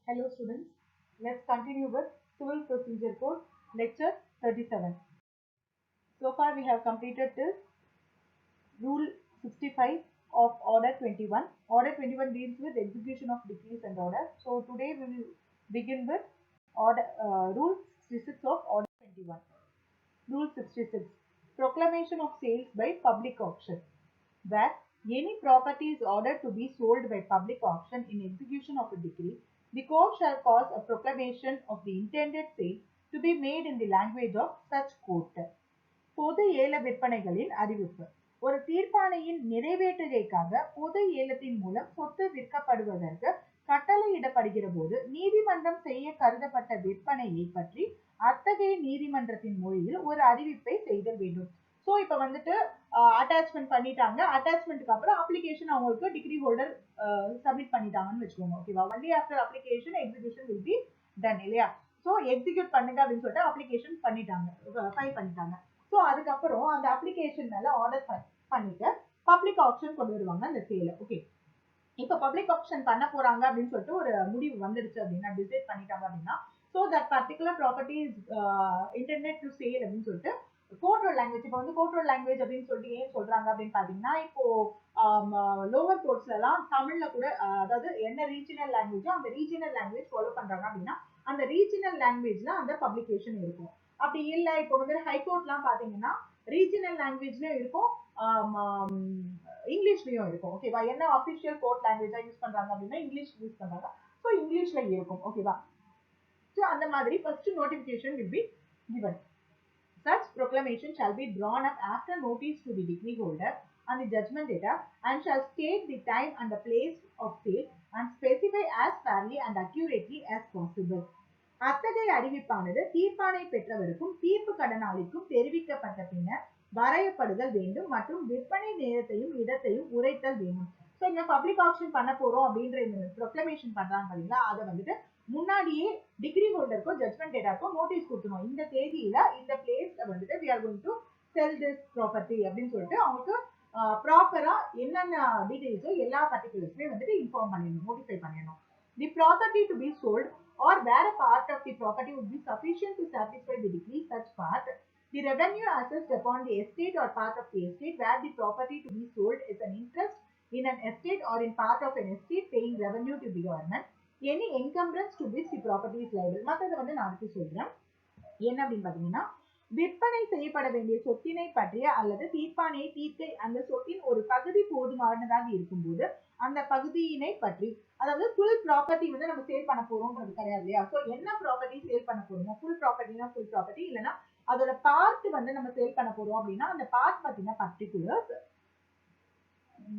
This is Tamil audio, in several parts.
Hello students, let's continue with Civil Procedure Code lecture 37. So far we have completed this Rule 65 of Order 21. Order 21 deals with execution of decrees and orders. So today we will begin with Rule 66 of Order 21. Rule 66. Proclamation of sales by public auction. Where any property is ordered to be sold by public auction in execution of a decree, the court shall cause a proclamation of the intended sale to be made in the language of such court. பொது ஏல விற்பனைகளின் அறிவிப்பு. ஒரு தீர்ப்பாணையின் நிறைவேற்றுகைக்காக பொது ஏலத்தின் மூலம் சொத்து விற்கப்படுவதற்கு கட்டளையிடப்படுகிற போது நீதிமன்றம் செய்ய கருதப்பட்ட விற்பனையை பற்றி அத்தகைய நீதிமன்றத்தின் மொழியில் ஒரு அறிவிப்பை செய்தல் வேண்டும். ஸோ இப்போ வந்துட்டு அட்டாச்மெண்ட் பண்ணிட்டாங்க. அட்டாச்மெண்ட்டுக்கு அப்புறம் அப்ளிகேஷன் அவங்களுக்கு டிகிரி ஹோல்டர் சப்மிட் பண்ணிட்டாங்கன்னு வச்சுக்கோங்க. ஓகேவா? Only after application execution will be done இல்லையா? ஸோ எக்ஸிக்யூட் பண்ணுங்க அப்படின்னு சொல்லிட்டு அப்ளிகேஷன் பண்ணிட்டாங்க, ஃபைல் பண்ணிட்டாங்க. ஸோ அதுக்கப்புறம் அந்த அப்ளிகேஷன் மேல ஆர்டர் பண்ணிட்டு பப்ளிக் ஆப்ஷன் கொண்டு வருவாங்க அந்த சேல. ஓகே, இப்போ பப்ளிக் ஆப்ஷன் பண்ண போறாங்க அப்படின்னு சொல்லிட்டு ஒரு முடிவு வந்துடுச்சு அப்படின்னா, டிசைட் பண்ணிட்டாங்க அப்படின்னா, so that particular property is intended to sale அப்படின்னு சொல்லிட்டு கோர்ட் லாங்குவேஜ். இப்போ வந்து கோர்ட் லாங்குவேஜ் அப்படின்னு சொல்லிட்டு ஏன் சொல்றாங்க அப்படின்னு பாத்தீங்கன்னா, இப்போ லோவர் கோர்ட்ஸ்ல எல்லாம் தமிழ்ல கூட அதாவது என்ன ரீஜனல் லாங்குவேஜோ அந்த ரீஜனல் லாங்குவேஜ் ஃபாலோ பண்றாங்க அப்படின்னா அந்த ரீஜனல் லாங்குவேஜ்ல அந்த பப்ளிகேஷன் இருக்கும். அப்படி இல்லை, இப்போ வந்து ஹைகோர்ட்லாம் பாத்தீங்கன்னா ரீஜனல் லாங்குவேஜ்லயும் இருக்கும், இங்கிலீஷ்லயும் இருக்கும். ஓகேவா? என்ன அபிஷியல் கோர்ட் லாங்குவேஜா யூஸ் பண்றாங்க அப்படின்னா இங்கிலீஷ் யூஸ் பண்றாங்க. ஸோ இங்கிலீஷ்ல இருக்கும். ஓகேவா? ஸோ அந்த மாதிரி first notification will be given. Such proclamation shall be drawn up after notice to the decree holder and the judgment data, and shall state the time and the place of sale and specify as fairly and accurately as possible. அத்தகைய அறிவிப்பானது தீர்ப்பானை பெற்றவருக்கும் தீர்ப்பு கடனாளிக்கும் தெரிவிக்கப்பட்ட பின்னர் வரையப்படுதல் வேண்டும் மற்றும் விற்பனை நேரத்தையும் இடத்தையும் உரைத்தல் வேண்டும். ஸோ இங்க பப்ளிக் ஆப்ஷன் பண்ண போறோம் அப்படின்ற இந்த ப்ரொக்ளமேஷன் பண்றாங்க பாத்தீங்களா, அதை வந்துட்டு முன்னாடியே டிகிரி ஹோல்டருக்கும் ஜட்மெண்ட் டேட்டாக்கும் நோட்டீஸ் கொடுத்துரும். இந்த தேதியில இந்த பிளேஸ்ல வந்துட்டு we are going to sell this property அப்படின்னு சொல்லிட்டு அவங்களுக்கு ப்ராப்பரா என்னென்ன டீடைல்ஸோ எல்லா பர்டிகுலர்ஸுமே வந்துட்டு இன்ஃபார்ம் பண்ணிடணும், நோட்டிஃபை பண்ணிடணும். The property to be sold or where a part of the property would be sufficient to satisfy the decree, such part, the revenue assessed upon the estate or part of the estate where the property to be sold is an interest in an estate or in part of an estate paying revenue to the government, any encumbrance to which the property is liable. மற்றதை வந்து நான் அடுத்து சொல்றேன். என்ன அப்படின்னு பாத்தீங்கன்னா, விற்பனை செய்யப்பட வேண்டிய சொத்தினை பற்றிய அல்லது தீர்ப்பானை தீர்க்க அந்த சொத்தின் ஒரு பகுதி போதுமானதாக இருக்கும்போது அந்த பகுதியினை பற்றி, அதாவது ஃபுல் ப்ராப்பர்ட்டி வந்து நம்ம சேல் பண்ண போறோம்ன்றது கிடையாது இல்லையா? ஸோ என்ன ப்ராப்பர்ட்டி சேல் பண்ண போறோம், ஃபுல் ப்ராப்பர்ட்டினா ஃபுல் ப்ராப்பர்ட்டி, இல்லைன்னா அதோட பார்ட் வந்து நம்ம சேல் பண்ண போறோம் அப்படின்னா அந்த பார்ட் பத்தின பர்டிகுலர்ஸ்.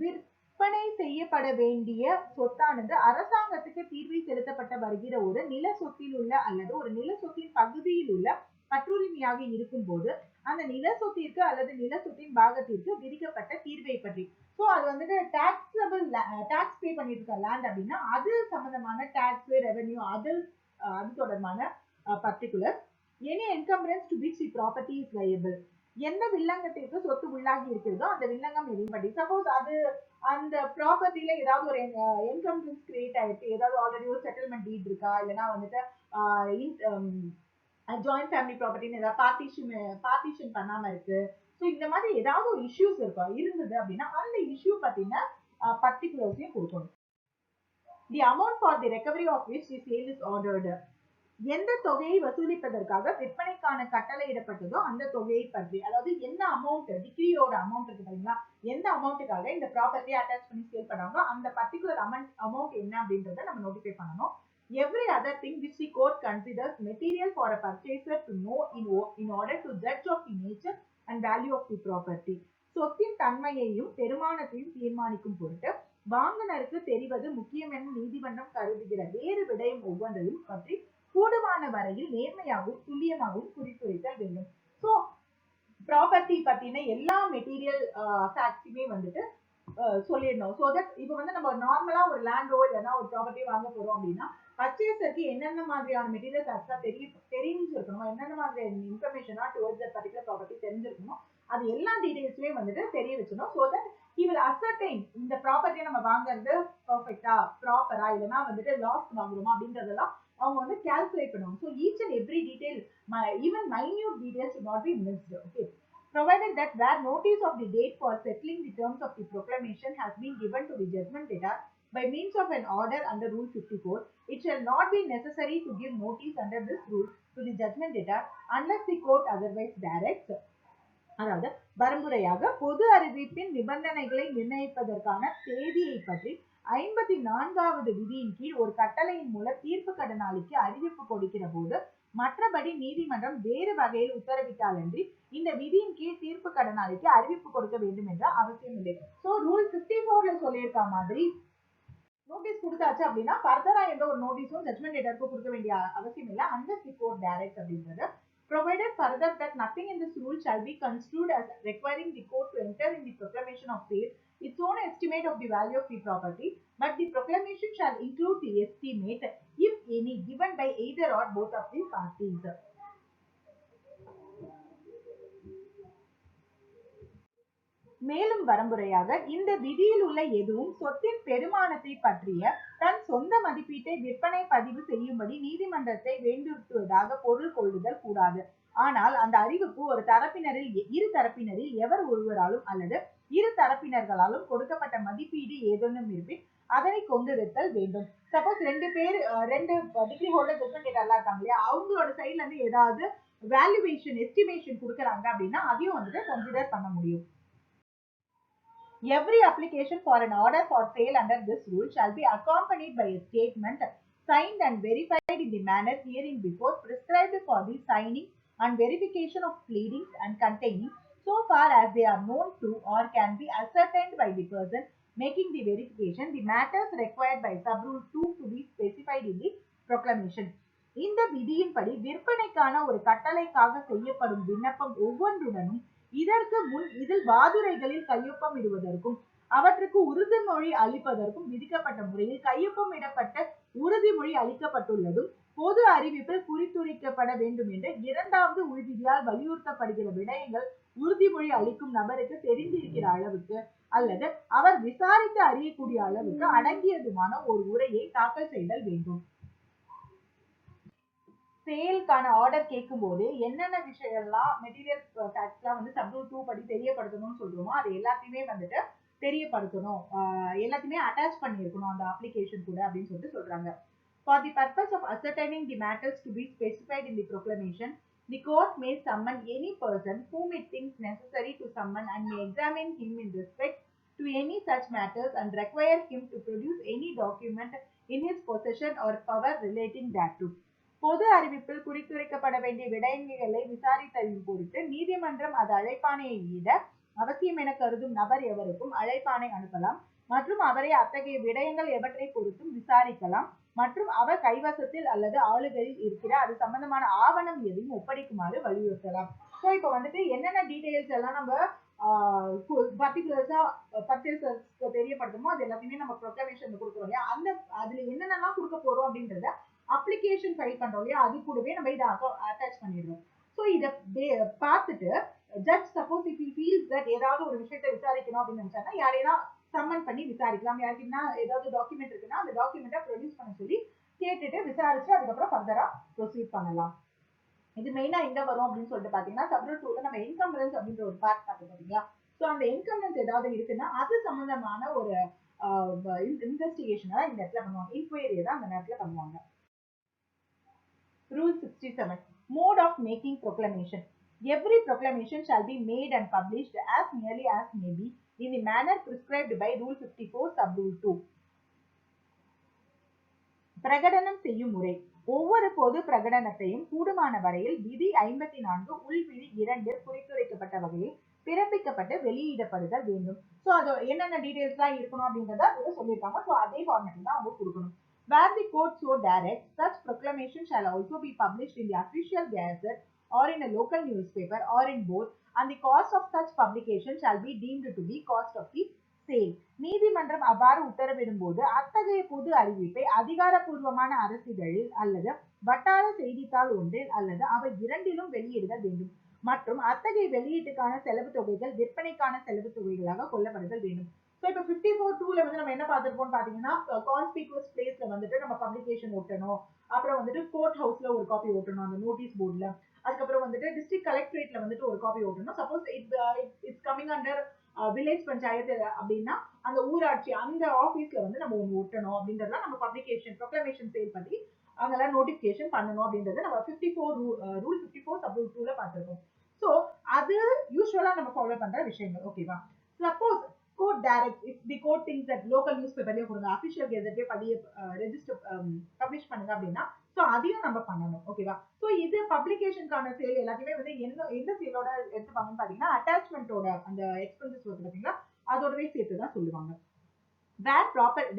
விற்பனை செய்யப்பட வேண்டிய சொத்தானது அரசாங்கத்துக்கு தீர்வை செலுத்தப்பட்ட வருகிற ஒரு நில சொத்தில் உள்ள அல்லது ஒரு நில சொத்தின் பகுதியில் உள்ள பற்றுரிமையாக இருக்கும் போது அந்த நில சொத்திற்கு அல்லது நில சொத்தின் பாகத்திற்கு விதிக்கப்பட்ட தீர்வை பற்றி. ஸோ அது வந்துட்டு டாக்ஸ் பே பண்ணிட்டு இருக்க லேண்ட் அப்படின்னா அது சம்பந்தமான டாக்ஸ், ரெவென்யூ, அது தொடர்பான particular. Any encumbrance to which the property is liable, எந்த வில்லங்கத்திற்கு சொத்து உள்ளாகி இருக்கிறதோ அந்த வில்லங்கம் எதின்படி. சப்போஸ் அது அந்த ப்ராப்பர்ட்டில ஏதாவது ஒரு என்கம்பரன்ஸ் கிரியேட் ஆயிருக்கு, ஏதாவது ஆல்ரெடி ஒரு செட்டில்மெண்ட் டீட் இருக்கா, இல்லைன்னா வந்துட்டு ஜாயிண்ட் ஃபேமிலி ப்ராப்பர்ட்டின்னு ஏதாவது பார்ட்டிஷன் பண்ணாம இருக்கு, ஸோ இந்த மாதிரி ஏதாவது ஒரு இஷ்யூஸ் இருந்தது அப்படின்னா அந்த இஷ்யூ பத்தின பர்டிகுலர்ஸையும் கொடுக்கணும். The amount for the recovery of which the sale is ordered, எந்த தொகையை வசூலிப்பதற்காக விற்பனைக்கான கட்டளையிடப்பட்டதோ அந்த தொகையை பற்றி, அதாவது என்ன அமௌண்ட், டிகிரியோட அமௌண்ட் இருக்கு பாத்தீங்களா, எந்த அமௌண்ட்டுக்காக இந்த ப்ராப்பர்ட்டி அட்டாச் பண்ணி சேல் பண்ணாங்களோ அந்த பர்டிகுலர் அமௌண்ட் என்ன அப்படின்றத நம்ம நோட்டிஃபை பண்ணணும். Every other thing which the court considers material for a purchaser to know in order to judge of the nature and value of the property. சொத்தின் தன்மையையும் பெருமானத்தையும் தீர்மானிக்கும் பொருட்டு வாங்குனருக்கு தெரிவது முக்கியம் என நீதிமன்றம் கருதுகிற வேறு விடயம் ஒவ்வொன்றையும் பற்றி கூடுமான வரையில் நேர்மையாகவும் துல்லியமாகவும் குறித்துரைத்தல் வேண்டும். ஸோ ப்ராப்பர்ட்டி பத்தின எல்லா மெட்டீரியல் ஃபேக்ட்ஸுமே வந்துட்டு சொல்லிடணும். ஸோ தட் இப்போ வந்து நம்ம நார்மலா ஒரு லேண்டோ இல்லைன்னா ஒரு ப்ராப்பர்ட்டி வாங்க போறோம் அப்படின்னா பர்ச்சேசருக்கு என்னென்ன மாதிரியான மெட்டீரியல் ஃபேக்ட்ஸா தெரிஞ்சிருக்கணும், என்னென்ன மாதிரியான இன்ஃபர்மேஷனா டுவர்ட்ஸ் தட் பர்டிகுலர் ப்ராப்பர்ட்டி தெரிஞ்சிருக்கணும், அது எல்லா டீடைல்ஸுமே வந்துட்டு தெரிய வச்சணும். So that he will ascertain இந்த ப்ராப்பர்ட்டியை நம்ம வாங்குறது பர்ஃபெக்ட்டா ப்ராப்பரா இல்லைன்னா வந்துட்டு லாஸ் வாங்குறோமா அப்படின்றதெல்லாம் அவங்க வந்து கால்குலேட் பண்ணுவாங்க. So each and every detail even minute details should not be missed. Okay, provided that where notice of the date for settling the terms of the proclamation has been given to the judgment debtor by means of an order under Rule 54, it shall not be necessary to give notice under this rule to the judgment debtor unless the court otherwise directs. அதாவது பரம்பரையாக பொது அறிவிப்பின் நிபந்தனைகளை நிர்ணயிப்பதற்கான தேதியை பற்றி 54வது விதியின் கீழ் ஒரு கட்டளையின் மூலம் தீர்ப்பு கடனாளிக்கு அறிவிப்பு கொடுக்கிற போது மற்றபடி நீதிமன்றம் வேறு வகையில் உத்தரவிட்டாலன்றி இந்த விதியின் கீழ் தீர்ப்பு கடனாளிக்கு அறிவிப்பு கொடுக்க வேண்டும் என்ற அவசியம் இல்லை. ஸோ ரூல் 54ல சொல்லியிருக்க மாதிரி நோட்டீஸ் கொடுத்தாச்சு அப்படின்னா ஃபர்தரா எந்த ஒரு நோட்டீஸும் ஜட்மெண்ட் டேட்டருக்கு கொடுக்க வேண்டிய அவசியம் இல்லை unless the court directs அப்படின்றது. Provided further that nothing in this rule shall be construed as requiring the court to enter in the proclamation of sale its own estimate of the value of the property, but the proclamation shall include the estimate, if any, given by either or both of the parties. மேலும் வரம்புரையாக இந்த விதியில் உள்ள எதுவும் சொத்தின் பெருமானத்தை பற்றிய தன் சொந்த மதிப்பீட்டை விற்பனை பதிவு செய்யும்படி நீதிமன்றத்தை வேண்டுவதாக பொருள் கொள்ளுதல் கூடாது. ஆனால் அந்த அறிவிப்பு ஒரு தரப்பினரில் இரு தரப்பினரில் எவர் ஒருவராலும் அல்லது இரு தரப்பினர்களாலும் கொடுக்கப்பட்ட மதிப்பீடு ஏதேனும் இருப்பின் அதனை கொண்டிருத்தல் வேண்டும். சப்போஸ் ரெண்டு டிகிரி ஹோல்டர் ஜட்மெண்ட் டேட்டர்லாம் இருக்காங்க இல்லையா, அவங்களோட சைட்ல இருந்து ஏதாவது வேல்யூவேஷன் எஸ்டிமேஷன் கொடுக்குறாங்க அப்படின்னா அதையும் வந்துட்டு கன்சிடர் பண்ண முடியும். Every application for an order for sale under this rule shall be accompanied by a statement signed and verified in the manner hereinbefore prescribed for the signing and verification of pleadings and containing, so far as they are known to or can be ascertained by the person making the verification, the matters required by subrule 2 to be specified in the proclamation. இந்த விதியின்படி விற்பனைக்கான ஒரு கட்டளைக்காக செய்யப்படும் விண்ணப்பம் ஒவ்வொன்றுடனும் இதற்கு முன் இதில் வாதுரைகளில் கையொப்பம் இடுவதற்கும் அவற்றுக்கு உறுதிமொழி அளிப்பதற்கும் விதிக்கப்பட்ட முறையில் கையொப்பம் இடப்பட்ட உறுதிமொழி அளிக்கப்பட்டுள்ளதும் பொது அறிவிப்பில் குறித்துரைக்கப்பட வேண்டும் என்ற 2வது உள்விதியால் வலியுறுத்தப்படுகிற விடயங்கள் உறுதிமொழி அளிக்கும் நபருக்கு தெரிந்திருக்கிற அளவுக்கு அல்லது அவர் விசாரித்து அறியக்கூடிய அளவுக்கு அடங்கியதுமான ஒரு உரையை தாக்கல் செய்தல் வேண்டும். சேல்கான ஆர்டர் கேட்கும் போது என்னென்ன விஷயம்லாம் மெட்டீரியல் ஃபேக்ட்ஸ்லாம் வந்து சப்ரூல் 2 படி தெரியப்படுத்தணும்னு சொல்றோமோ அது எல்லாத்தையுமே வந்துட்டு தெரியப்படுத்தணும், எல்லாத்தையுமே அட்டாச் பண்ணியிருக்கணும் அந்த அப்ளிகேஷன் கூட அப்படின்னு சொல்லிட்டு சொல்றாங்க. For the purpose of ascertaining the matters to be specified in the proclamation, the court may summon any person whom it thinks necessary to summon and may examine him in respect to any such matters and require him to produce any document in his possession or power relating thereto. பொது அறிவிப்பில் குறித்துரைக்கப்பட வேண்டிய விடயங்களை விசாரித்தலின் பொருட்டு நீதிமன்றம் அது அழைப்பாணையை விட அவசியம் என கருதும் நபர் எவருக்கும் அழைப்பாணை அனுப்பலாம் மற்றும் அவரை அத்தகைய விடயங்கள் எவற்றை பொறுத்தும் விசாரிக்கலாம் மற்றும் அவர் கைவசத்தில் அல்லது ஆளுகையில் இருக்கிற அது சம்பந்தமான ஆவணம் எதையும் ஒப்படைக்குமாறு வலியுறுத்தலாம். ஸோ இப்போ வந்துட்டு என்னென்ன டீடைல்ஸ் எல்லாம் நம்ம பர்டிகுலர்ஸா பர்ச்சேசர்ஸ்க்கு தெரியப்படுத்தணுமோ அது எல்லாத்தையுமே நம்ம ப்ரொக்ளமேஷன் கொடுக்குறோம் இல்லையா, அந்த அதுல என்னென்னலாம் கொடுக்க போறோம் அப்படின்றத அப்ளிகேஷன் ஃபைல் பண்றோம் இல்லையா, அது கூடவே நம்ம இதை அட்டாச் பண்ணிடுறோம். ஸோ இதை பார்த்துட்டு judge suppose if he feels that ஏதாவது ஒரு விஷயத்தை விசாரிக்கணும் அப்படின்னு நினைச்சாங்கன்னா யாரையா சம்மன் பண்ணி விசாரிக்கலாம். யாருக்குன்னா ஏதாவது டாக்குமெண்ட் இருக்குன்னா அந்த டாக்குமெண்ட்டை ப்ரொடியூஸ் பண்ண சொல்லி கேட்டுட்டு விசாரிச்சு அதுக்கப்புறம் ஃபர்தரா ப்ரொசீட் பண்ணலாம். இது மெயினா எங்க வரும் அப்படின்னு சொல்லிட்டு பாத்தீங்கன்னா சப்ரூல் 2ல நம்ம என்கம்பரன்ஸ் அப்படின்ற ஒரு பார்ட் பார்த்தோம் பாத்தீங்களா. ஸோ அந்த என்கம்பரன்ஸ் ஏதாவது இருக்குன்னா அது சம்பந்தமான ஒரு இன்வெஸ்டிகேஷன் தான் இந்த இடத்துல பண்ணுவாங்க, இன்கொயரி தான் அந்த நேரத்துல பண்ணுவாங்க. Rule 67. Mode of making proclamation. Every proclamation shall be made and published as nearly as may be in the manner prescribed by Rule 54 Subrule 2. பிரகடனம் செய்யும் முறை. ஒவ்வொரு பொது பிரகடனத்தையும் கூடுமான வரையில் விதி 54 உள்விதி 2 குறித்துரைக்கப்பட்ட வகையில் பிறப்பிக்கப்பட்டு வெளியிடப்படுதல் வேண்டும். ஸோ அது என்னென்ன டீடைல்ஸ்லாம் இருக்கணும் அப்படின்றத அதை சொல்லியிருக்காங்க. ஸோ அதே ஃபார்மேட்டில் தான் அவங்க கொடுக்கணும். Where the court so directs, such proclamation shall also be published in the official gazette or in a local newspaper or in both, and the cost of such publication shall be deemed to be cost of the sale. நீதிமன்றம் அவ்வாறு உத்தரவிடும் போது அத்தகைய பொது அறிவிப்பை அதிகாரப்பூர்வமான அரசிதழில் அல்லது வட்டார செய்தித்தாள் ஒன்றில் அல்லது அவை இரண்டிலும் வெளியிடுதல் வேண்டும். மற்றும் அத்தகைய வெளியீட்டுக்கான செலவு தொகைகள் விற்பனைக்கான செலவு தொகைகளாக கொள்ளப்படுதல் வேண்டும். ஸோ இப்போ 54(2)ல வந்து நம்ம என்ன பார்த்திருப்போம் பாத்தீங்கன்னா, கான்ஸ்பிகுவஸ் பிளேஸ்ல வந்துட்டு நம்ம பப்ளிகேஷன் ஒட்டணும், அப்புறம் வந்துட்டு கோர்ட் ஹவுஸ்ல ஒரு காப்பி ஒட்டணும் அந்த நோட்டீஸ் போர்டுல, அதுக்கப்புறம் வந்துட்டு டிஸ்ட்ரிக்ட் கலெக்டரேட்ல வந்துட்டு ஒரு காப்பி ஒட்டணும். Suppose it's coming under village panchayat அப்படின்னா அந்த ஊராட்சி அந்த ஆபீஸ்ல வந்து நம்ம ஒன்று ஒட்டணும் அப்படின்றதுலாம் நம்ம பப்ளிகேஷன் ப்ரொக்ளமேஷன் சேல் பண்ணி அதெல்லாம் நோட்டிபிகேஷன் பண்ணணும் அப்படின்றது நம்ம 54 ரூல் 54 சப் ரூல் 2ல பார்த்திருக்கோம். ஸோ அது யூஸ்வலா நம்ம ஃபாலோ பண்ற விஷயங்கள். ஓகேவா? Suppose court direct if the court thinks that local news பேப்பர்லயே கொடுங்க, அபிஷியல் கெசட்லயே பதிய ரெஜிஸ்டர் பப்ளிஷ் பண்ணுங்க அப்படின்னா ஸோ அதையும் நம்ம பண்ணணும். ஓகேவா? ஸோ இது பப்ளிகேஷனுக்கான சேல் எல்லாத்தையுமே வந்து எந்த சேலோட எடுத்துப்பாங்கன்னு பாத்தீங்கன்னா அட்டாச்மெண்டோட அந்த எக்ஸ்பென்சஸ் வருது பாத்தீங்களா, அதோடவே சேர்த்து தான் சொல்லுவாங்க. வேர் ப்ராப்பர்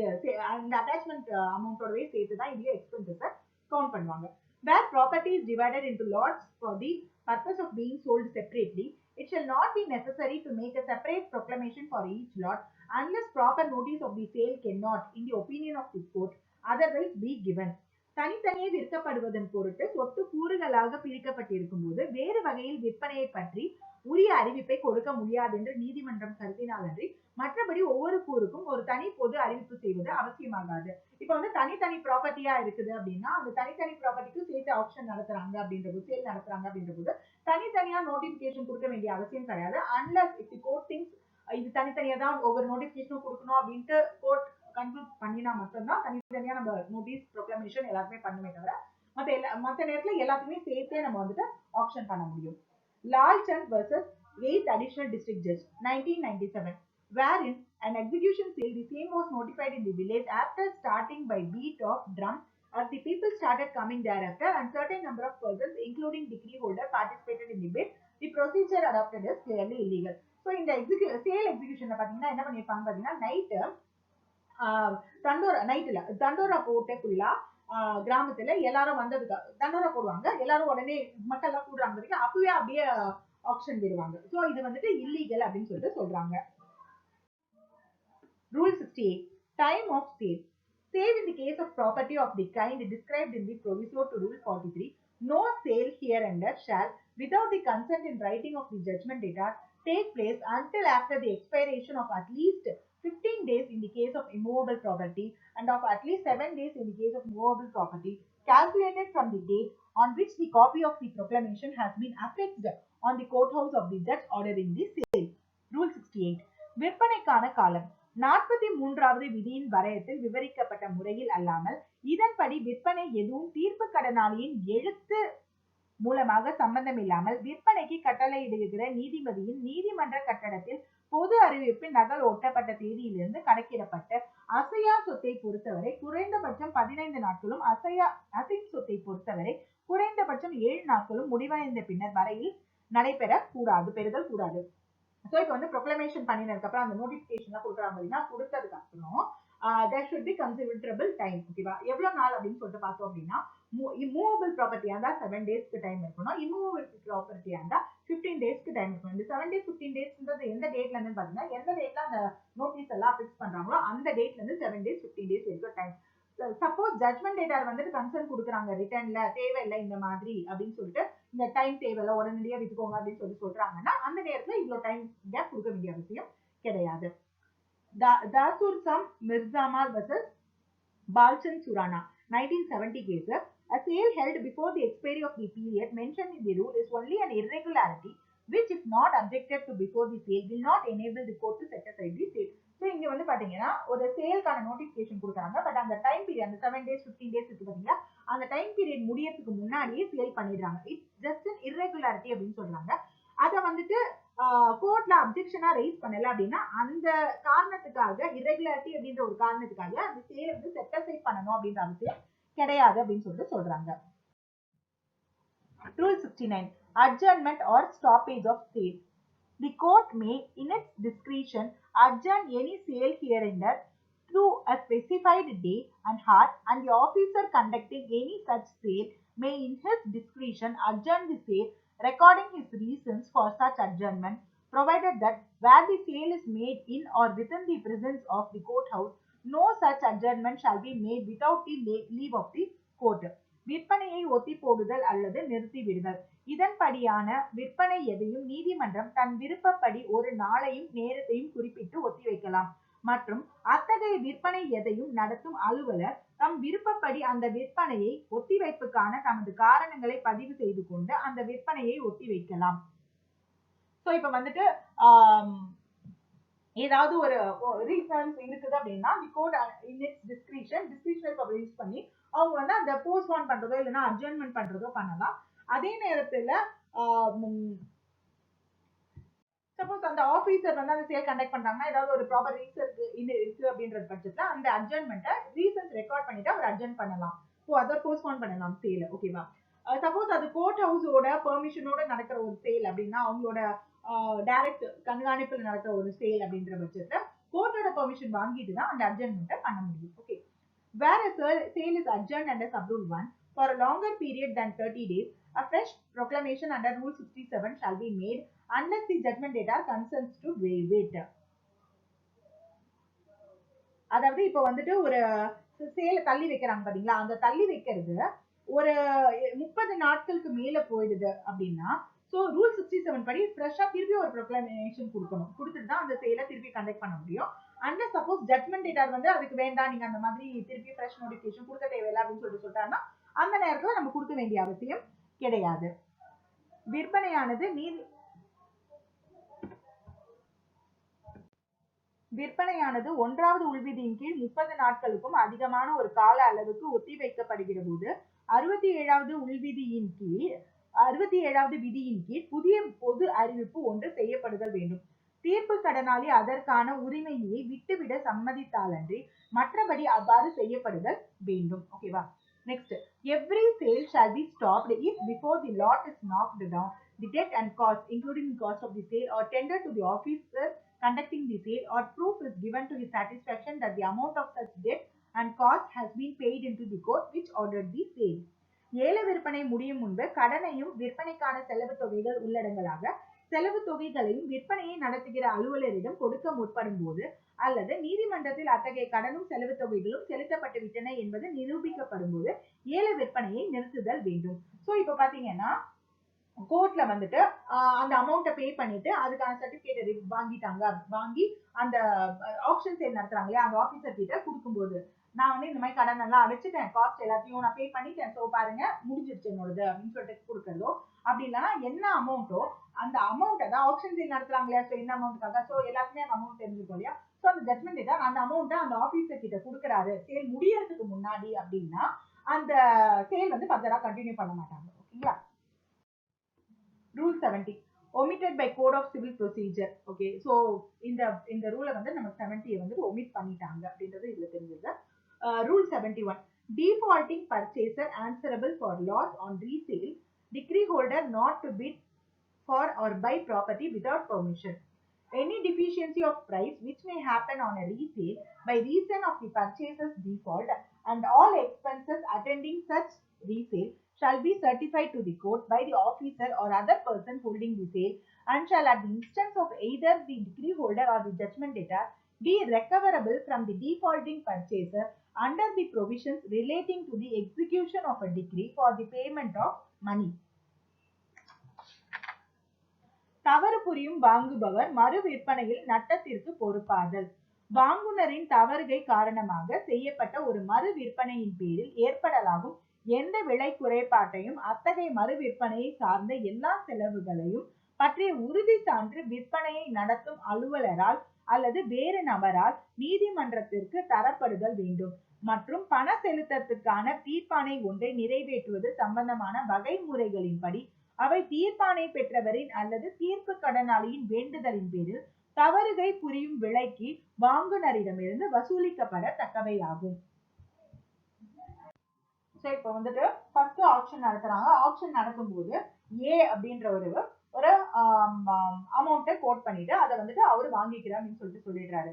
அந்த அட்டாச்மெண்ட் அமௌண்டோடவே சேர்த்து தான் இதையும் எக்ஸ்பென்சஸை கவுண்ட் பண்ணுவாங்க. Where property is divided into lots for the purpose of being sold separately, it shall not be necessary to make a separate proclamation for each lot unless proper notice of the sale cannot, in the opinion of the court, otherwise be given. தனித்தனியே விற்கப்படுவதன் பொருட்டு சொத்து கூறுகளாக பிரிக்கப்பட்டிருக்கும் போது வேறு வகையில் விற்பனையை பற்றி உரிய அறிவிப்பை கொடுக்க முடியாது என்று நீதிமன்றம் கருதினாலன்றி மற்றபடி ஒவ்வொரு கூறுக்கும் ஒரு தனி பொது அறிவிப்பு செய்வது அவசியமாகாது. இப்ப வந்து தனித்தனி ப்ராப்பர்ட்டியா இருக்குது அப்படின்னா அந்த தனித்தனி ப்ராப்பர்ட்டிக்கு சேர்த்து ஆப்ஷன் நடத்துறாங்க அப்படின்றது, சேல் நடத்துறாங்க அப்படின்றது தனித்தனியா நோட்டிபிகேஷன் கொடுக்க வேண்டிய அவசியம் கிடையாது. Unless if the court things இது தனித்தனியா தான் ஒவ்வொரு நோட்டிபிகேஷனும் கொடுக்கணும் அப்படின்ட்டு கோர்ட் கன்க்ளூட் பண்ணினா மட்டும்தான் தனித்தனியா நம்ம நோட்டீஸ் ப்ரொக்ளமேஷன் எல்லாருமே பண்ணுமே தவிர மற்ற நேரத்துல எல்லாத்தையுமே சேர்த்தே நம்ம வந்துட்டு ஆப்ஷன் பண்ண முடியும். Lalchand vs 8th Additional District Judge 1997, wherein an execution sale, the same was notified in the village after starting by beat of drum as the people started coming thereafter and certain number of persons including decree holder participated in the bid. The procedure adopted is clearly illegal. So in the sale execution பாத்தீங்கன்னா என்ன பண்ணிருப்பாங்க பாத்தீங்கன்னா நைட்டு தண்டோரா போட்டுக்குள்ள கிராமத்துல எல்லாரும் வந்ததுக்கு தண்டோரா போடுவாங்க, எல்லாரும் உடனே மக்கள் எல்லாம் கூடுறாங்க, அப்பவே அப்படியே ஆப்ஷன் விடுவாங்க. சோ இது வந்துட்டு இல்லீகல் அப்படின்னு சொல்லிட்டு சொல்றாங்க. Rule 68. Time of sale. Sale in the case of property of the kind described in the proviso to Rule 43. No sale hereunder shall, without the consent in writing of the judgment debtor, take place until after the expiration of at least 15 days in the case of immovable property and of at least 7 days in the case of movable property, calculated from the date on which the copy of the proclamation has been affixed on the courthouse of the judge ordering the sale. Rule 68. விற்பனைக்கான காலம் 43வது விதியின் வரையத்தில் விவரிக்கப்பட்ட முறையில் அல்லாமல் இதன்படி விற்பனை எதுவும் தீர்ப்பு கடனாளியின் எழுத்து மூலமாக சம்பந்தம் இல்லாமல் விற்பனைக்கு கட்டளையிடுகிற நீதிபதியின் நீதிமன்ற கட்டடத்தில் பொது அறிவிப்பின் நகல் ஒட்டப்பட்ட தேதியிலிருந்து கணக்கிடப்பட்ட அசையா சொத்தை பொறுத்தவரை குறைந்தபட்சம் 15 நாட்களும் அசையும் சொத்தை பொறுத்தவரை குறைந்தபட்சம் 7 நாட்களும் முடிவடைந்த பின்னர் வரையில் பெறுதல் கூடாது. ஸோ இப்போ வந்து ப்ரொக்ளமேஷன் பண்ணினதுக்கு அப்புறம் அந்த நோட்டிபிகேஷன் கொடுக்குறாங்க அப்படின்னா கொடுத்ததுக்கு அப்புறம் there should be considerable time. ஓகேவா? எவ்வளவு நாள் அப்படின்னு சொல்லிட்டு பார்த்தோம் அப்படின்னா இம்மூவபிள் ப்ராப்பர்ட்டியா இருந்தா 7 டேஸ்க்கு டைம் இருக்கணும், இம்மூவபிள் ப்ராப்பர்ட்டியா இருந்தா 15 டேஸ்க்கு டைம் இருக்கணும். இந்த 7 டேஸ் 15 டேஸ்ன்றது எந்த டேட்ல இருந்து பாத்தீங்கன்னா எந்த டேட்ல அந்த நோட்டீஸ் எல்லாம் ஃபிக்ஸ் பண்றாங்களோ அந்த டேட்ல இருந்து 7 டேஸ் 15 டேஸ் வரைக்கும் டைம். சப்போஸ் ஜட்மெண்ட் டேட்டர் வந்துட்டு கன்சர்ன் கொடுக்குறாங்க ரிட்டர்ன்ல தேவையில்லை இந்த மாதிரி அப்படின்னு சொல்லிட்டு இந்த டைம் தேவையில்லை உடனடியா விட்டுக்கோங்க அப்படின்னு சொல்லி சொல்றாங்கன்னா அந்த நேரத்துல இவ்வளவு டைம் கேப் கொடுக்க வேண்டிய அவசியம் கிடையாது. தாசூர் மிர்சாமால் vs Balchand Surana 1970 case. A sale held before the expiry of the period mentioned in the rule is only an irregularity which if not objected to before the sale will not enable the court to set aside the sale. So இங்க வந்து பாத்தீங்கன்னா ஒரு சேலுக்கான நோட்டிபிகேஷன் கொடுக்குறாங்க, பட் அந்த டைம் பீரியட் அந்த 7 டேஸ் 15 டேஸ் இருக்கு பாத்தீங்களா அந்த டைம் பீரியட் முடியறதுக்கு முன்னாடியே சேல் பண்ணிடுறாங்க. இட்ஸ் ஜஸ்ட் அன் irregularity அப்படின்னு சொல்றாங்க. அதை வந்துட்டு கோர்ட்ல அப்ஜெக்ஷனா ரைஸ் பண்ணல அப்படின்னா அந்த காரணத்துக்காக irregularity அப்படின்ற ஒரு காரணத்துக்காக அந்த சேல் வந்து செட் அசைட் பண்ணணும் அப்படின்ற அவசியம் கிடையாது அப்படின்னு சொல்லிட்டு சொல்றாங்க. Rule 69. Adjournment or stoppage of sale. The court may, in its discretion, adjourn any sale hereunder through a specified day and hour, and the officer conducting any such sale may, in his discretion, adjourn the sale, recording his reasons for such adjournment, provided that where the sale is made in or within the presence of the courthouse, no such adjournment shall be made without the leave of the court. விற்பனையை ஒத்தி போடுதல் அல்லது நிறுத்திவிடுதல். இதன்படியான விற்பனை எதையும் நீதிமன்றம் தன் விருப்பப்படி ஒரு நாளையும் நேரத்தையும் குறிப்பிட்டு ஒத்திவைக்கலாம் மற்றும் அத்தகைய விற்பனை எதையும் நடத்தும் அலுவலர் தம் விருப்பப்படி அந்த விற்பனையை ஒத்திவைப்புக்கான தமது காரணங்களை பதிவு செய்து கொண்டு அந்த விற்பனையை ஒத்திவைக்கலாம். சோ இப்ப வந்துட்டு ஏதாவது ஒரு ரீசன்ஸ் இருக்குது அப்படின்னா the court in its discretional use பண்ணி அவங்க வந்து அந்த போஸ்ட்போன் பண்றதோ இல்லைன்னா அட்ஜர்ன்மெண்ட் பண்றதோ பண்ணலாம். அதே நேரத்துல சப்போஸ் அந்த ஆபீசர் வந்து அந்த சேல் கண்டக்ட் பண்றாங்கன்னா ஏதாவது ஒரு ப்ராப்பர் ரீசன் இருக்கு அப்படின்ற பட்சத்துல அந்த அட்ஜர்ன்மெண்ட்டை ரீசன்ஸ் ரெக்கார்ட் பண்ணிட்டு அவர் அட்ஜர்ன் பண்ணலாம். ஸோ அதை போஸ்ட்போன் பண்ணலாம் சேல். ஓகேவா? சப்போஸ் அது கோர்ட் ஹவுஸோட பெர்மிஷனோட நடக்கிற ஒரு சேல் அப்படின்னா அவங்களோட டைரக்ட் கண்காணிப்பில் நடக்கிற ஒரு சேல் அப்படின்ற பட்சத்துல கோர்ட்டோட பெர்மிஷன் வாங்கிட்டு தான் அந்த அட்ஜர்ன்மெண்ட்டை பண்ண முடியும். Okay. Where a sale is adjourned under Sub-Rule 1 for a longer period than 30 days, a fresh proclamation under Rule 67 shall be made unless the judgment debtor consents to waive it. அதாவது இப்ப வந்துட்டு ஒரு சேல தள்ளி வைக்கிறாங்க பாத்தீங்களா, அந்த தள்ளி வைக்கிறது ஒரு 30 நாட்களுக்கு மேல போயிடுது அப்படின்னா சோ ரூல் 67 படி ஃப்ரெஷ்ஷா திருப்பி ஒரு ப்ரொக்ளமேஷன் கொடுக்கணும். கொடுத்துட்டு தான் அந்த சேலை திருப்பி கண்டக்ட் பண்ண முடியும். அண்ட் சப்போஸ் ஜட்மெண்ட் டேட்டர் வந்து அதுக்கு வேண்டாம், நீங்க அந்த மாதிரி திருப்பி ஃப்ரெஷ் நோட்டிபிகேஷன் கொடுக்க தேவையில்லை அப்படின்னு சொல்லிட்டாங்கன்னா அந்த நேரத்துல நம்ம கொடுக்க வேண்டிய அவசியம் கிடையாது. விற்பனையானது 1வது உள்விதியின் கீழ் 30 நாட்களுக்கும் அதிகமான ஒரு கால அளவுக்கு ஒத்தி வைக்கப்படுகிற போது 67வது விதியின் கீழ் புதிய பொது அறிவிப்பு ஒன்று செய்யப்படுதல் வேண்டும். தீர்ப்பு கடனாளி அதற்கான உரிமையை விட்டுவிட சம்மதித்தாலன்றி மற்றபடி அவ்வாறு செய்யப்படுதல் வேண்டும். ஓகேவா? Next, every sale shall be stopped if before the lot is knocked down the debt and cost including the cost of the sale or tendered to the officer conducting the sale or proof is given to his satisfaction that the amount of such debt and cost has been paid into the court which ordered the sale. ஏல விற்பனை முடியும் முன்பு கடனையும் விற்பனைக்கான செலவு தொகைகள் உள்ளடங்கலாக செலவு தொகைகளையும் விற்பனையை நடத்துகிற அலுவலரிடம் கொடுக்க முற்படும் போது அல்லது நீதிமன்றத்தில் அத்தகைய கடனும் செலவு தொகைகளும் செலுத்தப்பட்டு விட்டன என்பது நிரூபிக்கப்படும் போது ஏல விற்பனையை நிறுத்துதல் வேண்டும். சோ இப்ப பாத்தீங்கன்னா கோர்ட்ல வந்துட்டு அந்த அமௌண்ட்டை பே பண்ணிட்டு அதுக்கான சர்டிபிகேட் வாங்கி அந்த ஆக்ஷன் சேல் நடத்துறாங்க இல்லையா, அந்த ஆபீசர் கிட்ட கொடுக்கும்போது நான் வந்து இந்த மாதிரி கடன் எல்லாம் அடைச்சிட்டேன், காஸ்ட் எல்லாத்தையும் நான் பே பண்ணிட்டேன், சோ பாருங்க முடிஞ்சிருச்சு என்னோடது அப்படின்னு சொல்லிட்டு கொடுக்கறதோ அப்படி இல்லைன்னா என்ன அமௌண்ட்டோ அந்த அமௌண்ட்டை தான் ஆக்ஷன் சேல் நடத்துறாங்க இல்லையா, சோ என்ன அமௌண்ட்டுக்காக சோ எல்லாருக்குமே அந்த அமௌண்ட் தெரிஞ்சுக்கோ இல்லையா, சோ அந்த ஜட்மெண்ட் டேட்டா அந்த அமௌண்ட்டை அந்த ஆபீசர் கிட்ட கொடுக்குறாரு சேல் முடியறதுக்கு முன்னாடி அப்படின்னா அந்த சேல் வந்து ஃபர்தரா கண்டினியூ பண்ண மாட்டாங்க. ஓகேங்களா? Rule 70 omitted by Code of Civil Procedure. Okay, so இந்த ரூலை வந்து நம்ம 70 வந்து omit பண்ணிட்டாங்க அப்படின்றது இதுல தெரிஞ்சது. Rule 71 defaulting purchaser answerable for loss on resale, decree holder not to bid for or buy property without permission. Any deficiency of price which may happen on a resale by reason of the purchaser's default and all expenses attending such resale shall be certified to the court by the officer or other person holding the sale and shall at the instance of either the decree holder or the judgment debtor be recoverable from the defaulting purchaser under the provisions relating to the execution of a decree for the payment of money. தவறு புரியும் வாங்குபவர் மறு விற்பனையில் நட்டத்திற்கு பொறுப்பாதல். வாங்குனரின் தவறுகை காரணமாக செய்யப்பட்ட ஒரு மறு விற்பனையின் பேரில் ஏற்படலாகும் எந்த விலை குறைபாட்டையும் அத்தகைய மறு விற்பனையை சார்ந்த எல்லா செலவுகளையும் பற்றிய உறுதி சான்று விற்பனையை நடத்தும் அலுவலரால் அல்லது வேறு நபரால் நீதிமன்றத்திற்கு தரப்படுதல் வேண்டும் மற்றும் பண செலுத்தத்துக்கான தீர்ப்பாணை ஒன்றை நிறைவேற்றுவது சம்பந்தமான வகைமுறைகளின்படி அவை தீர்ப்பாணை பெற்றவரின் அல்லது தீர்ப்பு கடனாளியின் வேண்டுதலின் பேரில் தவறுகை புரியும் விலைக்கு வாங்குனரிடமிருந்து வசூலிக்கப்படத்தக்கவையாகும். சோ இப்ப வந்துட்டு ஃபர்ஸ்ட் ஆக்ஷன் நடத்துறாங்க. ஆக்ஷன் நடக்கும் போது ஏ அப்படின்ற ஒரு அமௌண்ட்டை கோட் பண்ணிட்டு அதை வந்துட்டு அவரு வாங்கிக்கிறார் அப்படின்னு சொல்லிட்டு சொல்லிடுறாரு.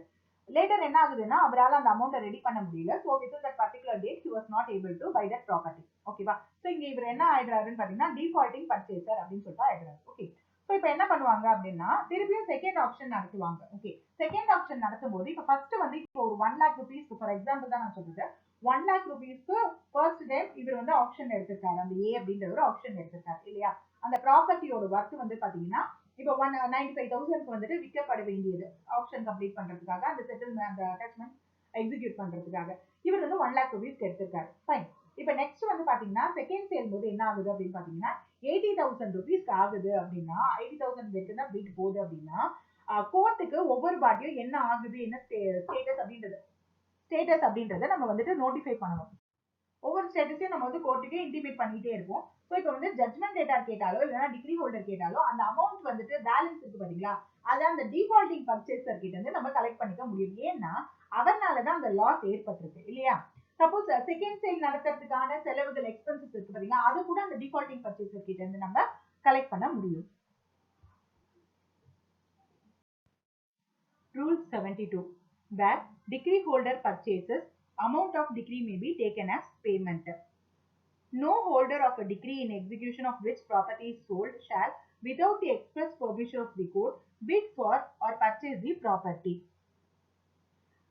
லேட்டர் என்ன ஆகுதுன்னா அவரால் அந்த அமௌண்ட்டை ரெடி பண்ண முடியல. So with that particular date he was not able to buy that property. ஓகேவா? ஸோ இங்க இவர் என்ன ஆயிடுறாருன்னு பாத்தீங்கன்னா டிஃபால்ட்டிங் பர்ச்சேசர் அப்படின்னு சொல்லிட்டு ஆயிடுறாரு. ஓகே, ஸோ இப்போ என்ன பண்ணுவாங்க அப்படின்னா திருப்பியும் செகண்ட் ஆப்ஷன் நடத்துவாங்க. ஓகே, செகண்ட் ஆப்ஷன் நடத்தும் போது இப்போ ஃபர்ஸ்ட் வந்து இப்போ ஒரு 1 lakh rupees ஃபார் எக்ஸாம்பிள் தான் நான் சொல்லிட்டேன். 1 lakh rupeesக்கு ஃபர்ஸ்ட் டைம் இவர் வந்து ஆப்ஷன் எடுத்திருக்காரு. அந்த ஏ அப்படின்றவர் ஆப்ஷன் எடுத்திருக்காரு இல்லையா. அந்த ப்ராப்பர்ட்டியோட ஒர்த் வந்து பாத்தீங்கன்னா இப்போ 95,000க்கு வந்துட்டு விற்கப்பட வேண்டியது ஆப்ஷன் கம்ப்ளீட் பண்றதுக்காக, அந்த செட்டில்மெண்ட் அந்த அட்டாச்மெண்ட் எக்ஸிக்யூட் பண்றதுக்காக இவர் வந்து 1 lakh rupees எடுத்திருக்காரு. ஃபைன். இப்போ நெக்ஸ்ட் வந்து பாத்தீங்கன்னா செகண்ட் சேல் போது என்ன ஆகுது அப்படின்னு பாத்தீங்கன்னா 80,000 rupees ஆகுது அப்படின்னா 80,000 வரைக்கும் தான் பிட் போகுது அப்படின்னா கோர்ட்டுக்கு ஒவ்வொரு வாட்டியும் என்ன ஆகுது, என்ன ஸ்டேட்டஸ் அப்படின்றத நம்ம வந்துட்டு நோட்டிஃபை பண்ணணும். ஒவ்வொரு ஸ்டேட்டஸையும் நம்ம வந்து கோர்ட்டுக்கு இன்டிமேட் பண்ணிட்டே இருப்போம். ஸோ இப்போ வந்து ஜட்மெண்ட் டேட்டா கேட்டாலோ இல்லைன்னா டிகிரி ஹோல்டர் கேட்டாலோ அந்த அமௌண்ட் வந்துட்டு பேலன்ஸ் இருக்கு பாத்தீங்களா, அதை அந்த டிஃபால்டிங் பர்ச்சேசர் கிட்ட இருந்து நம்ம கலெக்ட் பண்ணிக்க முடியும். ஏன்னா அவர்னாலதான் அந்த லாஸ் ஏற்பட்டிருக்கு இல்லையா. சப்போஸ் செகண்ட் சேல் நடத்துறதுக்கான செலவுகள் எக்ஸ்பென்சஸ் இருக்கு பாத்தீங்களா, அது கூட அந்த டிஃபால்டிங் பர்ச்சேசர் கிட்ட இருந்து நம்ம கலெக்ட் பண்ண முடியும். Rule 72. Where decree holder purchases, amount of decree may be taken as payment. No holder of a decree in execution of which property is sold shall, without the express permission of the court, bid for or purchase the property.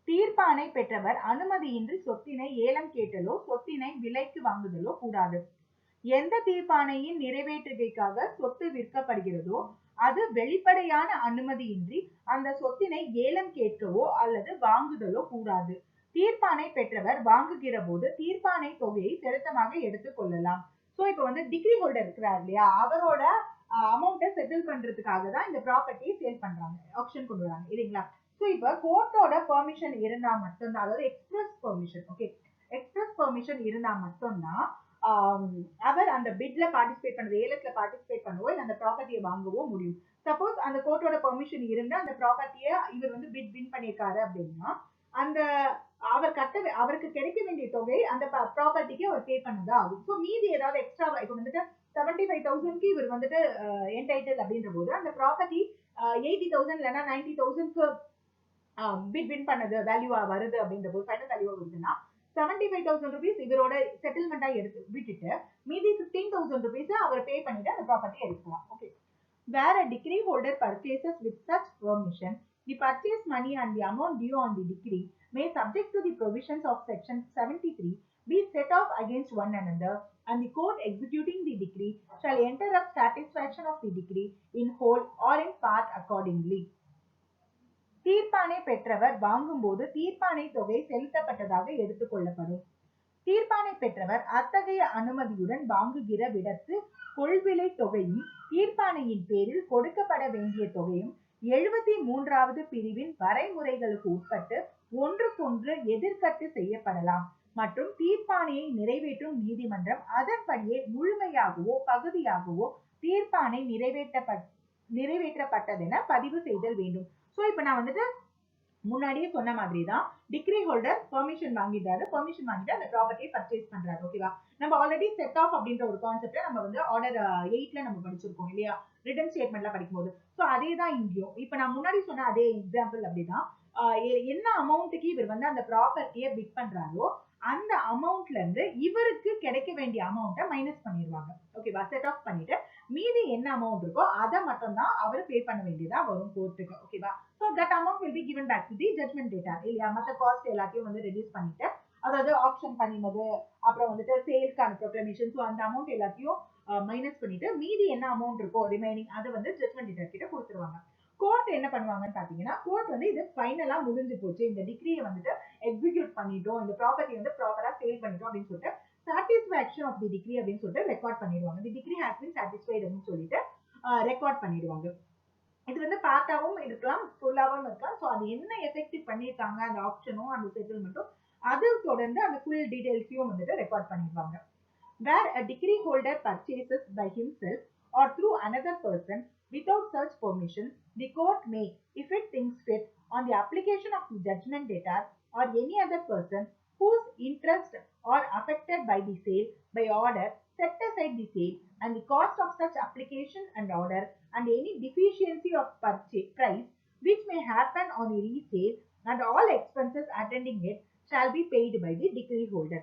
தீர்ப்பானை பெற்றவர் அனுமதியின்றி சொத்தினை ஏலம் கேட்டலோ சொத்தினை விலைக்கு வாங்குதலோ கூடாது. எந்த தீர்ப்பானையின் நிறைவேற்றுகைக்காக சொத்து விற்கப்படுகிறதோ அது வெளிப்படையான அனுமதியின்றி அந்த சொத்தினை ஏலம் கேட்கவோ அல்லது வாங்குதலோ கூடாது. தீர்ப்பானை பெற்றவர் வாங்குகிற போது தீர்ப்பானை தொகையை செலுத்தமாக எடுத்துக் கொள்ளலாம். சோ இப்ப வந்து டிகிரி ஹோல்டர் இருக்கிறார் இல்லையா, அவரோட அமௌண்ட்டை செட்டில் பண்றதுக்காக தான் இந்த ப்ராப்பர்ட்டியை சேல் பண்றாங்க, ஆப்ஷன் கொண்டு வராங்க இல்லைங்களா. சோ இப்ப கோர்ட்டோட பெர்மிஷன் இருந்தா மட்டும்தான், அதாவது express permission, okay, express permission இருந்தா மட்டும்தான் அவர் அந்த பிட்ல பார்ட்டிசிபேட் பண்றது, ஏலத்துல பார்ட்டிசிபேட் பண்ணவோ இல்ல அந்த ப்ராப்பர்ட்டியை வாங்கவோ முடியும். சப்போஸ் அந்த கோர்ட்டோட பெர்மிஷன் இருந்து அந்த ப்ராப்பர்ட்டியை இவர் வந்து பிட் வின் பண்ணிருக்காரு அப்படின்னா அந்த அவருக்கு கிடைக்க வேண்டிய தொகை அந்த ப்ராப்பர்ட்டிக்கு அவர் பே பண்ணதா ஆகும். ஸோ மீதி ஏதாவது எக்ஸ்ட்ரா இப்போ வந்துட்டு 75,000க்கு இவர் வந்துட்டு என்டைட்டில் அப்படின்ற போது அந்த ப்ராப்பர்ட்டி 80,000 இல்லைன்னா 90,000க்கு பிட் வின் பண்ணது வேல்யூவா வருது அப்படின்ற போது ஃபைனல் வேல்யூவா வருதுன்னா 75,000 rupees இவரோட செட்டில்மெண்டா எடுத்து விட்டுட்டு மீதி 15,000 rupees அவர் பே பண்ணிட்டு அந்த ப்ராப்பர்ட்டி எடுக்கலாம். Okay. Where a decree holder purchases with such permission, the purchase money and the amount due on the decree may, subject to the provisions of section 73, be set off against one another, and the court executing the decree shall enter up satisfaction of the decree in whole or in part accordingly. தீர்ப்பானை பெற்றவர் வாங்கும் போது தீர்ப்பானை தொகை செலுத்தப்பட்டதாக எடுத்துக் கொள்ளப்படும். தீர்ப்பானை பெற்றவர் அத்தகைய அனுமதியுடன் வாங்குகிற விடத்து கொள்விலை தொகையும் தீர்ப்பானையின் பேரில் கொடுக்கப்பட வேண்டிய தொகையும் 73வது பிரிவின் வரைமுறைகளுக்கு உட்பட்டு ஒன்றுக்கொன்று எதிர்கட்டு செய்யப்படலாம் மற்றும் தீர்ப்பானையை நிறைவேற்றும் நீதிமன்றம் அதன்படியே முழுமையாகவோ பகுதியாகவோ தீர்ப்பானை நிறைவேற்றப்பட்டதென பதிவு செய்தல் வேண்டும். சோ இப்ப நான் வந்துட்டு முன்னாடியே சொன்ன மாதிரி தான் டிகிரி ஹோல்டர் பெர்மிஷன் வாங்கிட்டாரு, பெர்மிஷன் வாங்கிட்டு அந்த ப்ராப்பர்ட்டியை பர்ச்சேஸ் பண்றாரு. ஓகேவா. நம்ம ஆல்ரெடி செட் ஆஃப் அப்படின்ற ஒரு கான்செப்டை நம்ம வந்து ஆர்டர் 8ல நம்ம படிச்சிருக்கோம் இல்லையா, ரிட்டன் ஸ்டேட்மெண்ட்ல படிக்கும்போது. ஸோ அதே தான் இங்கேயும். இப்ப நான் முன்னாடி சொன்ன அதே எக்ஸாம்பிள் அப்படிதான். என்ன அமௌண்ட்டுக்கு இவர் வந்து அந்த ப்ராப்பர்ட்டியை பிட் பண்றாரோ அந்த அமௌண்ட்ல இருந்து இவருக்கு கிடைக்க வேண்டிய அமௌண்ட்டை மைனஸ் பண்ணிடுவாங்க. ஓகேவா. செட் ஆஃப் பண்ணிட்டு மீதி என்ன அமௌண்ட் இருக்கோ அதை மட்டும் தான் அவர் பே பண்ண வேண்டியதா வரும் கோர்ட்டுக்கு. ஓகேவா. So that amount will be given back to the judgment டேட்டா இல்லையா. மற்ற காஸ்ட் எல்லாத்தையும் வந்து ரெடியூஸ் பண்ணிட்டு, அதாவது ஆப்ஷன் பண்ணினது, அப்புறம் வந்துட்டு சேல்ஸ்க்கான ப்ரொக்ளமேஷன், ஸோ அந்த அமௌண்ட் எல்லாத்தையும் மைனஸ் பண்ணிட்டு மீதி என்ன அமௌண்ட் இருக்கோ ரிமைனிங் அதை வந்து ஜட்மெண்ட் டேட்டா கிட்ட கொடுத்துருவாங்க. கோர்ட் என்ன பண்ணுவாங்கன்னு பாத்தீங்கன்னா, கோர்ட் வந்து இது ஃபைனலா முடிஞ்சு போச்சு, இந்த டிகிரியை வந்துட்டு எக்ஸிக்யூட் பண்ணிட்டோம், இந்த ப்ராப்பர்ட்டி வந்து ப்ராப்பரா சேல் பண்ணிட்டோம் அப்படின்னு சொல்லிட்டு சாட்டிஸ்பாக்சன் ஆஃப் தி டிகிரி அப்படின்னு சொல்லிட்டு ரெக்கார்ட் பண்ணிடுவாங்க. தி டிகிரி ஹேஸ் பீன் சாட்டிஸ்ஃபைட் அப்படின்னு சொல்லிட்டு ரெக்கார்ட் பண்ணிடுவாங்க. இது வந்து பார்ட்டாவும் இருக்கலாம், ஃபுல்லாவும் இருக்கலாம். ஸோ அது என்ன எஃபெக்டிவ் பண்ணியிருக்காங்க அந்த ஆப்ஷனும் அந்த செட்டில்மெண்ட்டும் அது தொடர்ந்து அந்த ஃபுல் டீடைல்ஸையும் வந்துட்டு ரெக்கார்ட் பண்ணிடுவாங்க. Where a decree holder purchases by himself or through another person without such permission, the court may, if it thinks fit, on the application of the judgment debtor or any other person whose interests are affected by the sale, by order, set aside the sale and the cost of such application and order and any deficiency of price which may happen on the resale, and all expenses attending it shall be paid by the decree holder.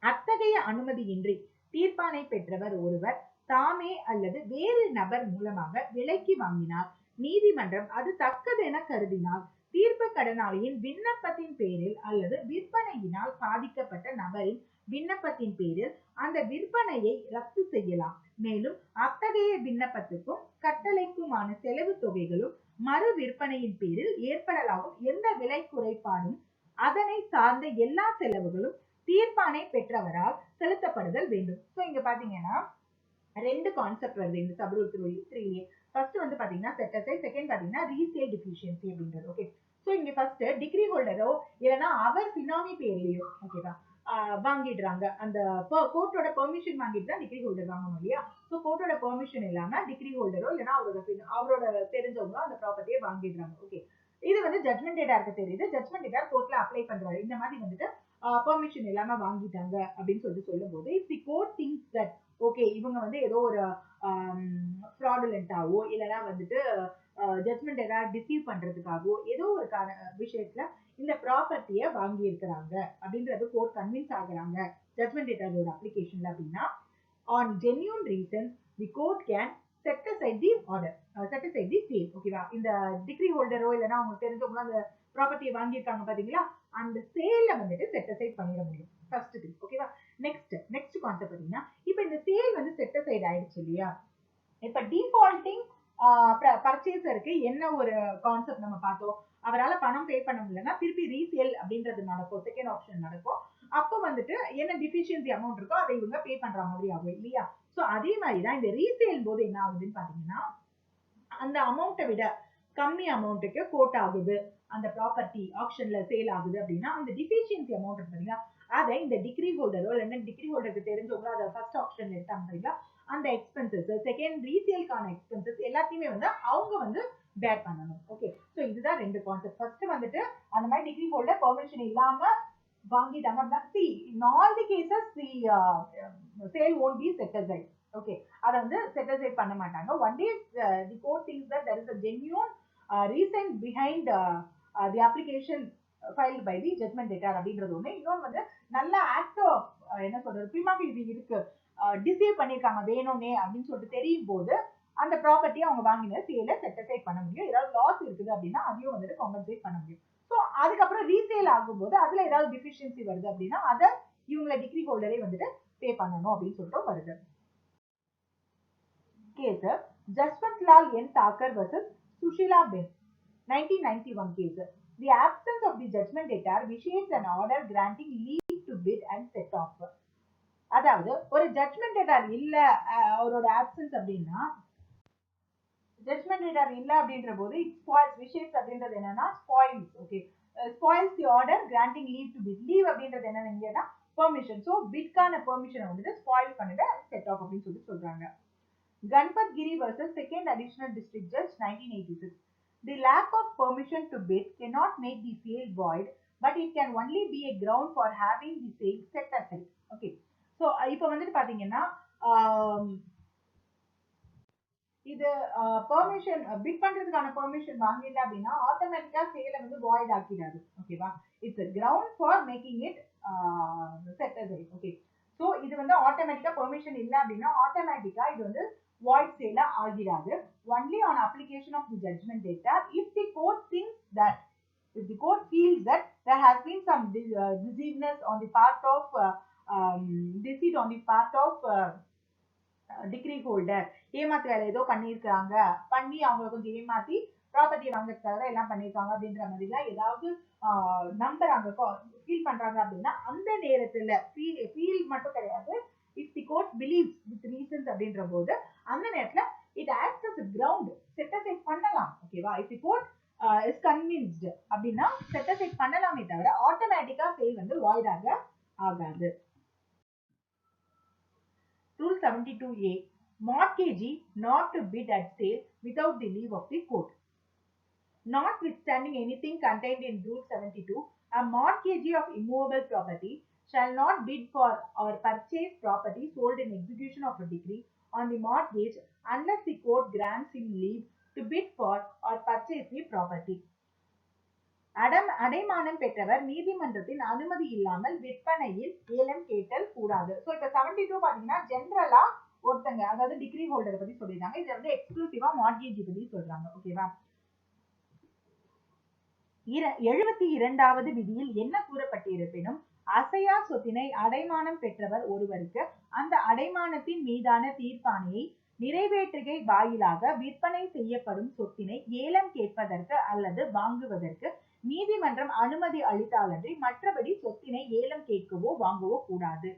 அத்தகைய அனுமதியின்றி தீர்ப்பானை பெற்றவர் ஒருவர் தாமே அல்லது வேறு நபர் மூலமாக விலைக்கு வாங்கினால் நீதிமன்றம் அது தக்கதென கருதினால் தீர்ப்பு கடனாளியின் விண்ணப்பத்தின் பேரில் அல்லது விற்பனையினால் பாதிக்கப்பட்ட நபரின் விண்ணப்பத்தின் பேரில் அந்த விற்பனையை ரத்து செய்யலாம். மேலும் அத்தகைய விண்ணப்பத்துக்கும் கட்டளைக்குமான செலவு தொகைகளும் மறு விற்பனையின் பேரில் ஏற்படலாகும் எந்த விலை குறைபாடும் அதனை சார்ந்த எல்லா செலவுகளும் தீர்ப்பானை பெற்றவரால் செலுத்தப்படுதல் வேண்டும். சோ இங்க பாத்தீங்கன்னா ரெண்டு கான்செப்ட் வருது இந்த சப் ரூல் 3A. ஃபர்ஸ்ட் வந்து பாத்தீங்கன்னா செட் அசைட், செகண்ட் பாத்தீங்கன்னா ரீசேல் டிஃபிஷியன்சி அப்படின்றது. ஓகே, சோ இங்க ஃபர்ஸ்ட் டிகிரி ஹோல்டரோ இல்லைன்னா அவர் பினாமி பேர்லயோ ஓகேவா வாங்கிடுறாங்க. அந்த கோர்ட்டோட பெர்மிஷன் வாங்கிட்டு தான் டிகிரி ஹோல்டர் வாங்கணும் இல்லையா? சோ கோர்ட்டோட பெர்மிஷன் இல்லாம டிகிரி ஹோல்டரோ இல்லைன்னா அவரோட தெரிஞ்சவங்களோ அந்த ப்ராப்பர்ட்டியை வாங்கிடுறாங்க. ஓகே, இது வந்து ஜட்மெண்ட் டேட்டாருக்கு தெரியுது. ஜட்மெண்ட் டேட்டா கோர்ட்ல அப்ளை பண்றாரு. இந்த மாதிரி வந்துட்டு பெர்மிஷன் இல்லாம வாங்கிட்டாங்க அப்படின்னு சொல்லும் போது if the court thinks that okay இவங்க வந்து ஏதோ ஒரு ஃப்ராடுலண்டாவோ இல்லைன்னா வந்துட்டு ஜட்மெண்ட் ஏதாவது டிசீவ் பண்றதுக்காகவோ ஏதோ ஒரு விஷயத்துல இந்த ப்ராப்பர்ட்டியை வாங்கி இருக்கிறாங்க அப்படின்றது கோர்ட் கன்வின்ஸ் ஆகுறாங்க ஜட்மெண்ட் டேட்டாவோட அப்ளிகேஷன்ல அப்படின்னா on genuine reason the court can set aside the order, set aside the sale. ஓகேவா? இந்த டிகிரி ஹோல்டரோ இல்லைன்னா அவங்க தெரிஞ்சவங்களோ அந்த ப்ராப்பர்ட்டியை வாங்கியிருக்காங்க பாத்தீங்களா, அந்த சேல்ல வந்துட்டு செட் அசைட் பண்ணிட முடியும். First thing. ஓகேவா? நெக்ஸ்ட் கான்செப்ட் பாத்தீங்கன்னா இப்ப இந்த சேல் வந்து செட் அசைட் ஆயிடுச்சு இல்லையா? இப்ப டிஃபால்ட்டிங் பர்ச்சேசருக்கு என்ன ஒரு கான்செப்ட் நம்ம பார்த்தோம், அவரால் பணம் பே பண்ண முடியலன்னா திருப்பி ரீசேல் அப்படின்றது நடக்கும், செகண்ட் ஆப்ஷன் நடக்கும். அப்போ வந்துட்டு என்ன டிஃபிஷியன்சி அமௌண்ட் இருக்கோ அதை இவங்க பே பண்ற மாதிரி ஆகும் இல்லையா? சோ அதே மாதிரிதான் இந்த ரீசேல் போது என்ன ஆகுதுன்னு பாத்தீங்கன்னா அந்த அமௌண்ட்டை விட கம்மி அமௌண்ட்டுக்கு கோட் ஆகுது, அந்த ப்ராப்பர்ட்டி ஆப்ஷன்ல சேல் ஆகுது அப்படின்னா அந்த டிஃபிஷியன்சி அமௌண்ட் பாத்தீங்கன்னா அதை இந்த டிகிரி ஹோல்டரோ இல்லைன்னா டிகிரி ஹோல்டருக்கு தெரிஞ்சவங்களோ அதை ஃபர்ஸ்ட் ஆப்ஷன்ல எடுத்தாங்க பாத்தீங்களா, அந்த எக்ஸ்பென்சஸ் செகண்ட் ரீசேலுக்கான எக்ஸ்பென்சஸ் எல்லாத்தையுமே வந்து அவங்க வந்து பேர் பண்ணணும். ஓகே, சோ இதுதான் ரெண்டு கான்செப்ட். ஃபர்ஸ்ட் வந்துட்டு அந்த மாதிரி டிகிரி ஹோல்டர் பெர்மிஷன் இல்லாம வாங்கிட்டாங்க அப்படின்னா see in all the cases the sale won't be set aside. Okay, அதை வந்து செட் அசைட் பண்ண மாட்டாங்க. Only the court thinks that there is a genuine reason behind the application filed by the judgment debtor அப்படின்றது ஒண்ணு. இன்னொன்று வந்து நல்ல ஆக்ட் என்ன சொல்றது பிரிமா ஃபேசி இருக்கு, டிசீவ் பண்ணிருக்காங்க வேணும்னே அப்படின்னு சொல்லிட்டு தெரியும் போது அந்த ப்ராப்பர்ட்டியை அவங்க வாங்கின சேலை செட் அசைட் பண்ண முடியும். ஏதாவது லாஸ் இருக்குது அப்படின்னா அதையும் வந்துட்டு காம்பன்சேட் பண்ண முடியும். ஸோ அதுக்கப்புறம் ரீசேல் ஆகும்போது அதுல ஏதாவது டிஃபிஷியன்சி வருது அப்படின்னா அதை இவங்களை டிகிரி ஹோல்டரே வந்துட்டு பே பண்ணணும் அப்படின்னு சொல்லிட்டு வருது. Case Jaswantlal N Thakkar vs Sushila ben 1991 case. The absence of the judgment debtor vitiates an order granting leave to bid and set off. அதாவது ஒரு ஜட்மெண்ட் டேட்டர் இல்ல அவரோட ஆப்சன்ஸ் அப்படின்னா ஜட்மெண்ட் டேட்டர் இல்ல அப்படின்ற போது இட் ஸ்பாயில்ஸ் விஷயஸ் அப்படின்றது என்னன்னா spoils. Okay, spoils the order granting leave to bit. Leave அப்படின்றது என்னன்னா பெர்மிஷன். ஸோ பிட்கான பெர்மிஷனை வந்துட்டு ஸ்பாயில் பண்ணிட்டு செட் ஆஃப் அப்படின்னு சொல்லி சொல்றாங்க. Ganpat Giri versus second additional district judge 1986. The lack of permission to bid cannot make the sale void, but it can only be a ground for having the sale set aside. Okay, so இப்போ வந்துட்டு பாத்தீங்கன்னா இது பெர்மிஷன் பிட் பண்றதுக்கான பெர்மிஷன் வாங்கிடல அப்படின்னா ஆட்டோமேட்டிக்கா சேலை வந்து வாய்ட் ஆக்கிடாது. ஓகேவா? It's ground for making it set aside. Okay, so இது வந்து ஆட்டோமேட்டிக்கா பெர்மிஷன் இல்லை அப்படின்னா ஆட்டோமேட்டிக்கா இது வந்து void sale ஆகிடாது. Only on application of the judgment debtor if the court thinks that, if the court feels that there has been some deceiveness on the part of deceit on the part of degree holder, ஏமாத்து வேலை ஏதோ பண்ணியிருக்காங்க, பண்ணி அவங்க கொஞ்சம் ஏமாத்தி ப்ராப்பர்ட்டியை வாங்கறதுக்காக எல்லாம் பண்ணியிருக்காங்க அப்படின்ற மாதிரிலாம் ஏதாவது நம்பர் அங்க ஃபீல் பண்றாங்க அப்படின்னா அந்த நேரத்துல ஃபீல் மட்டும் கிடையாது, if the court believes with reasons அப்படின்ற போது அந்த நேரத்துல it acts as a ground set aside பண்ணலாம். ஓகேவா? if the court is convinced அப்படின்னா set aside பண்ணலாமே தவிர ஆட்டோமேட்டிக்கா சேல் வந்து void ஆகாது. Rule 72A. Mortgagee not to bid at sale without the leave of the court. Notwithstanding anything contained in Rule 72, a mortgagee of immovable property shall not bid for or purchase property sold in execution of a decree on the mortgage unless the court grants him leave to bid for or purchase the property. அடைமானம் பெற்றவர் நீதிமன்றத்தின் அனுமதி இல்லாமல் விற்பனையில் ஏலம் கேட்டல் கூடாது. ஸோ இப்போ 72 பாத்தீங்கன்னா ஜென்ரலா ஒருத்தங்க அதாவது டிகிரி ஹோல்டரை பத்தி சொல்லிருக்காங்க. இதை வந்து எக்ஸ்க்ளூசிவா மார்ட்கேஜ் பத்தி சொல்றாங்க. ஓகேவா? 72வது விதியில் என்ன கூறப்பட்டிருப்பினும் அசையா சொத்தினை அடைமானம் பெற்றவர் ஒருவருக்கு அந்த அடைமானத்தின் மீதான தீர்ப்பாணையை நிறைவேற்றுகை வாயிலாக விற்பனை செய்யப்படும் சொத்தினை ஏலம் கேட்பதற்கு அல்லது வாங்குவதற்கு நீதிமன்றம் அனுமதி அளித்தாலன்றி மற்றபடி சொத்தினை ஏலம் கேட்கவோ வாங்கவோ கூடாது.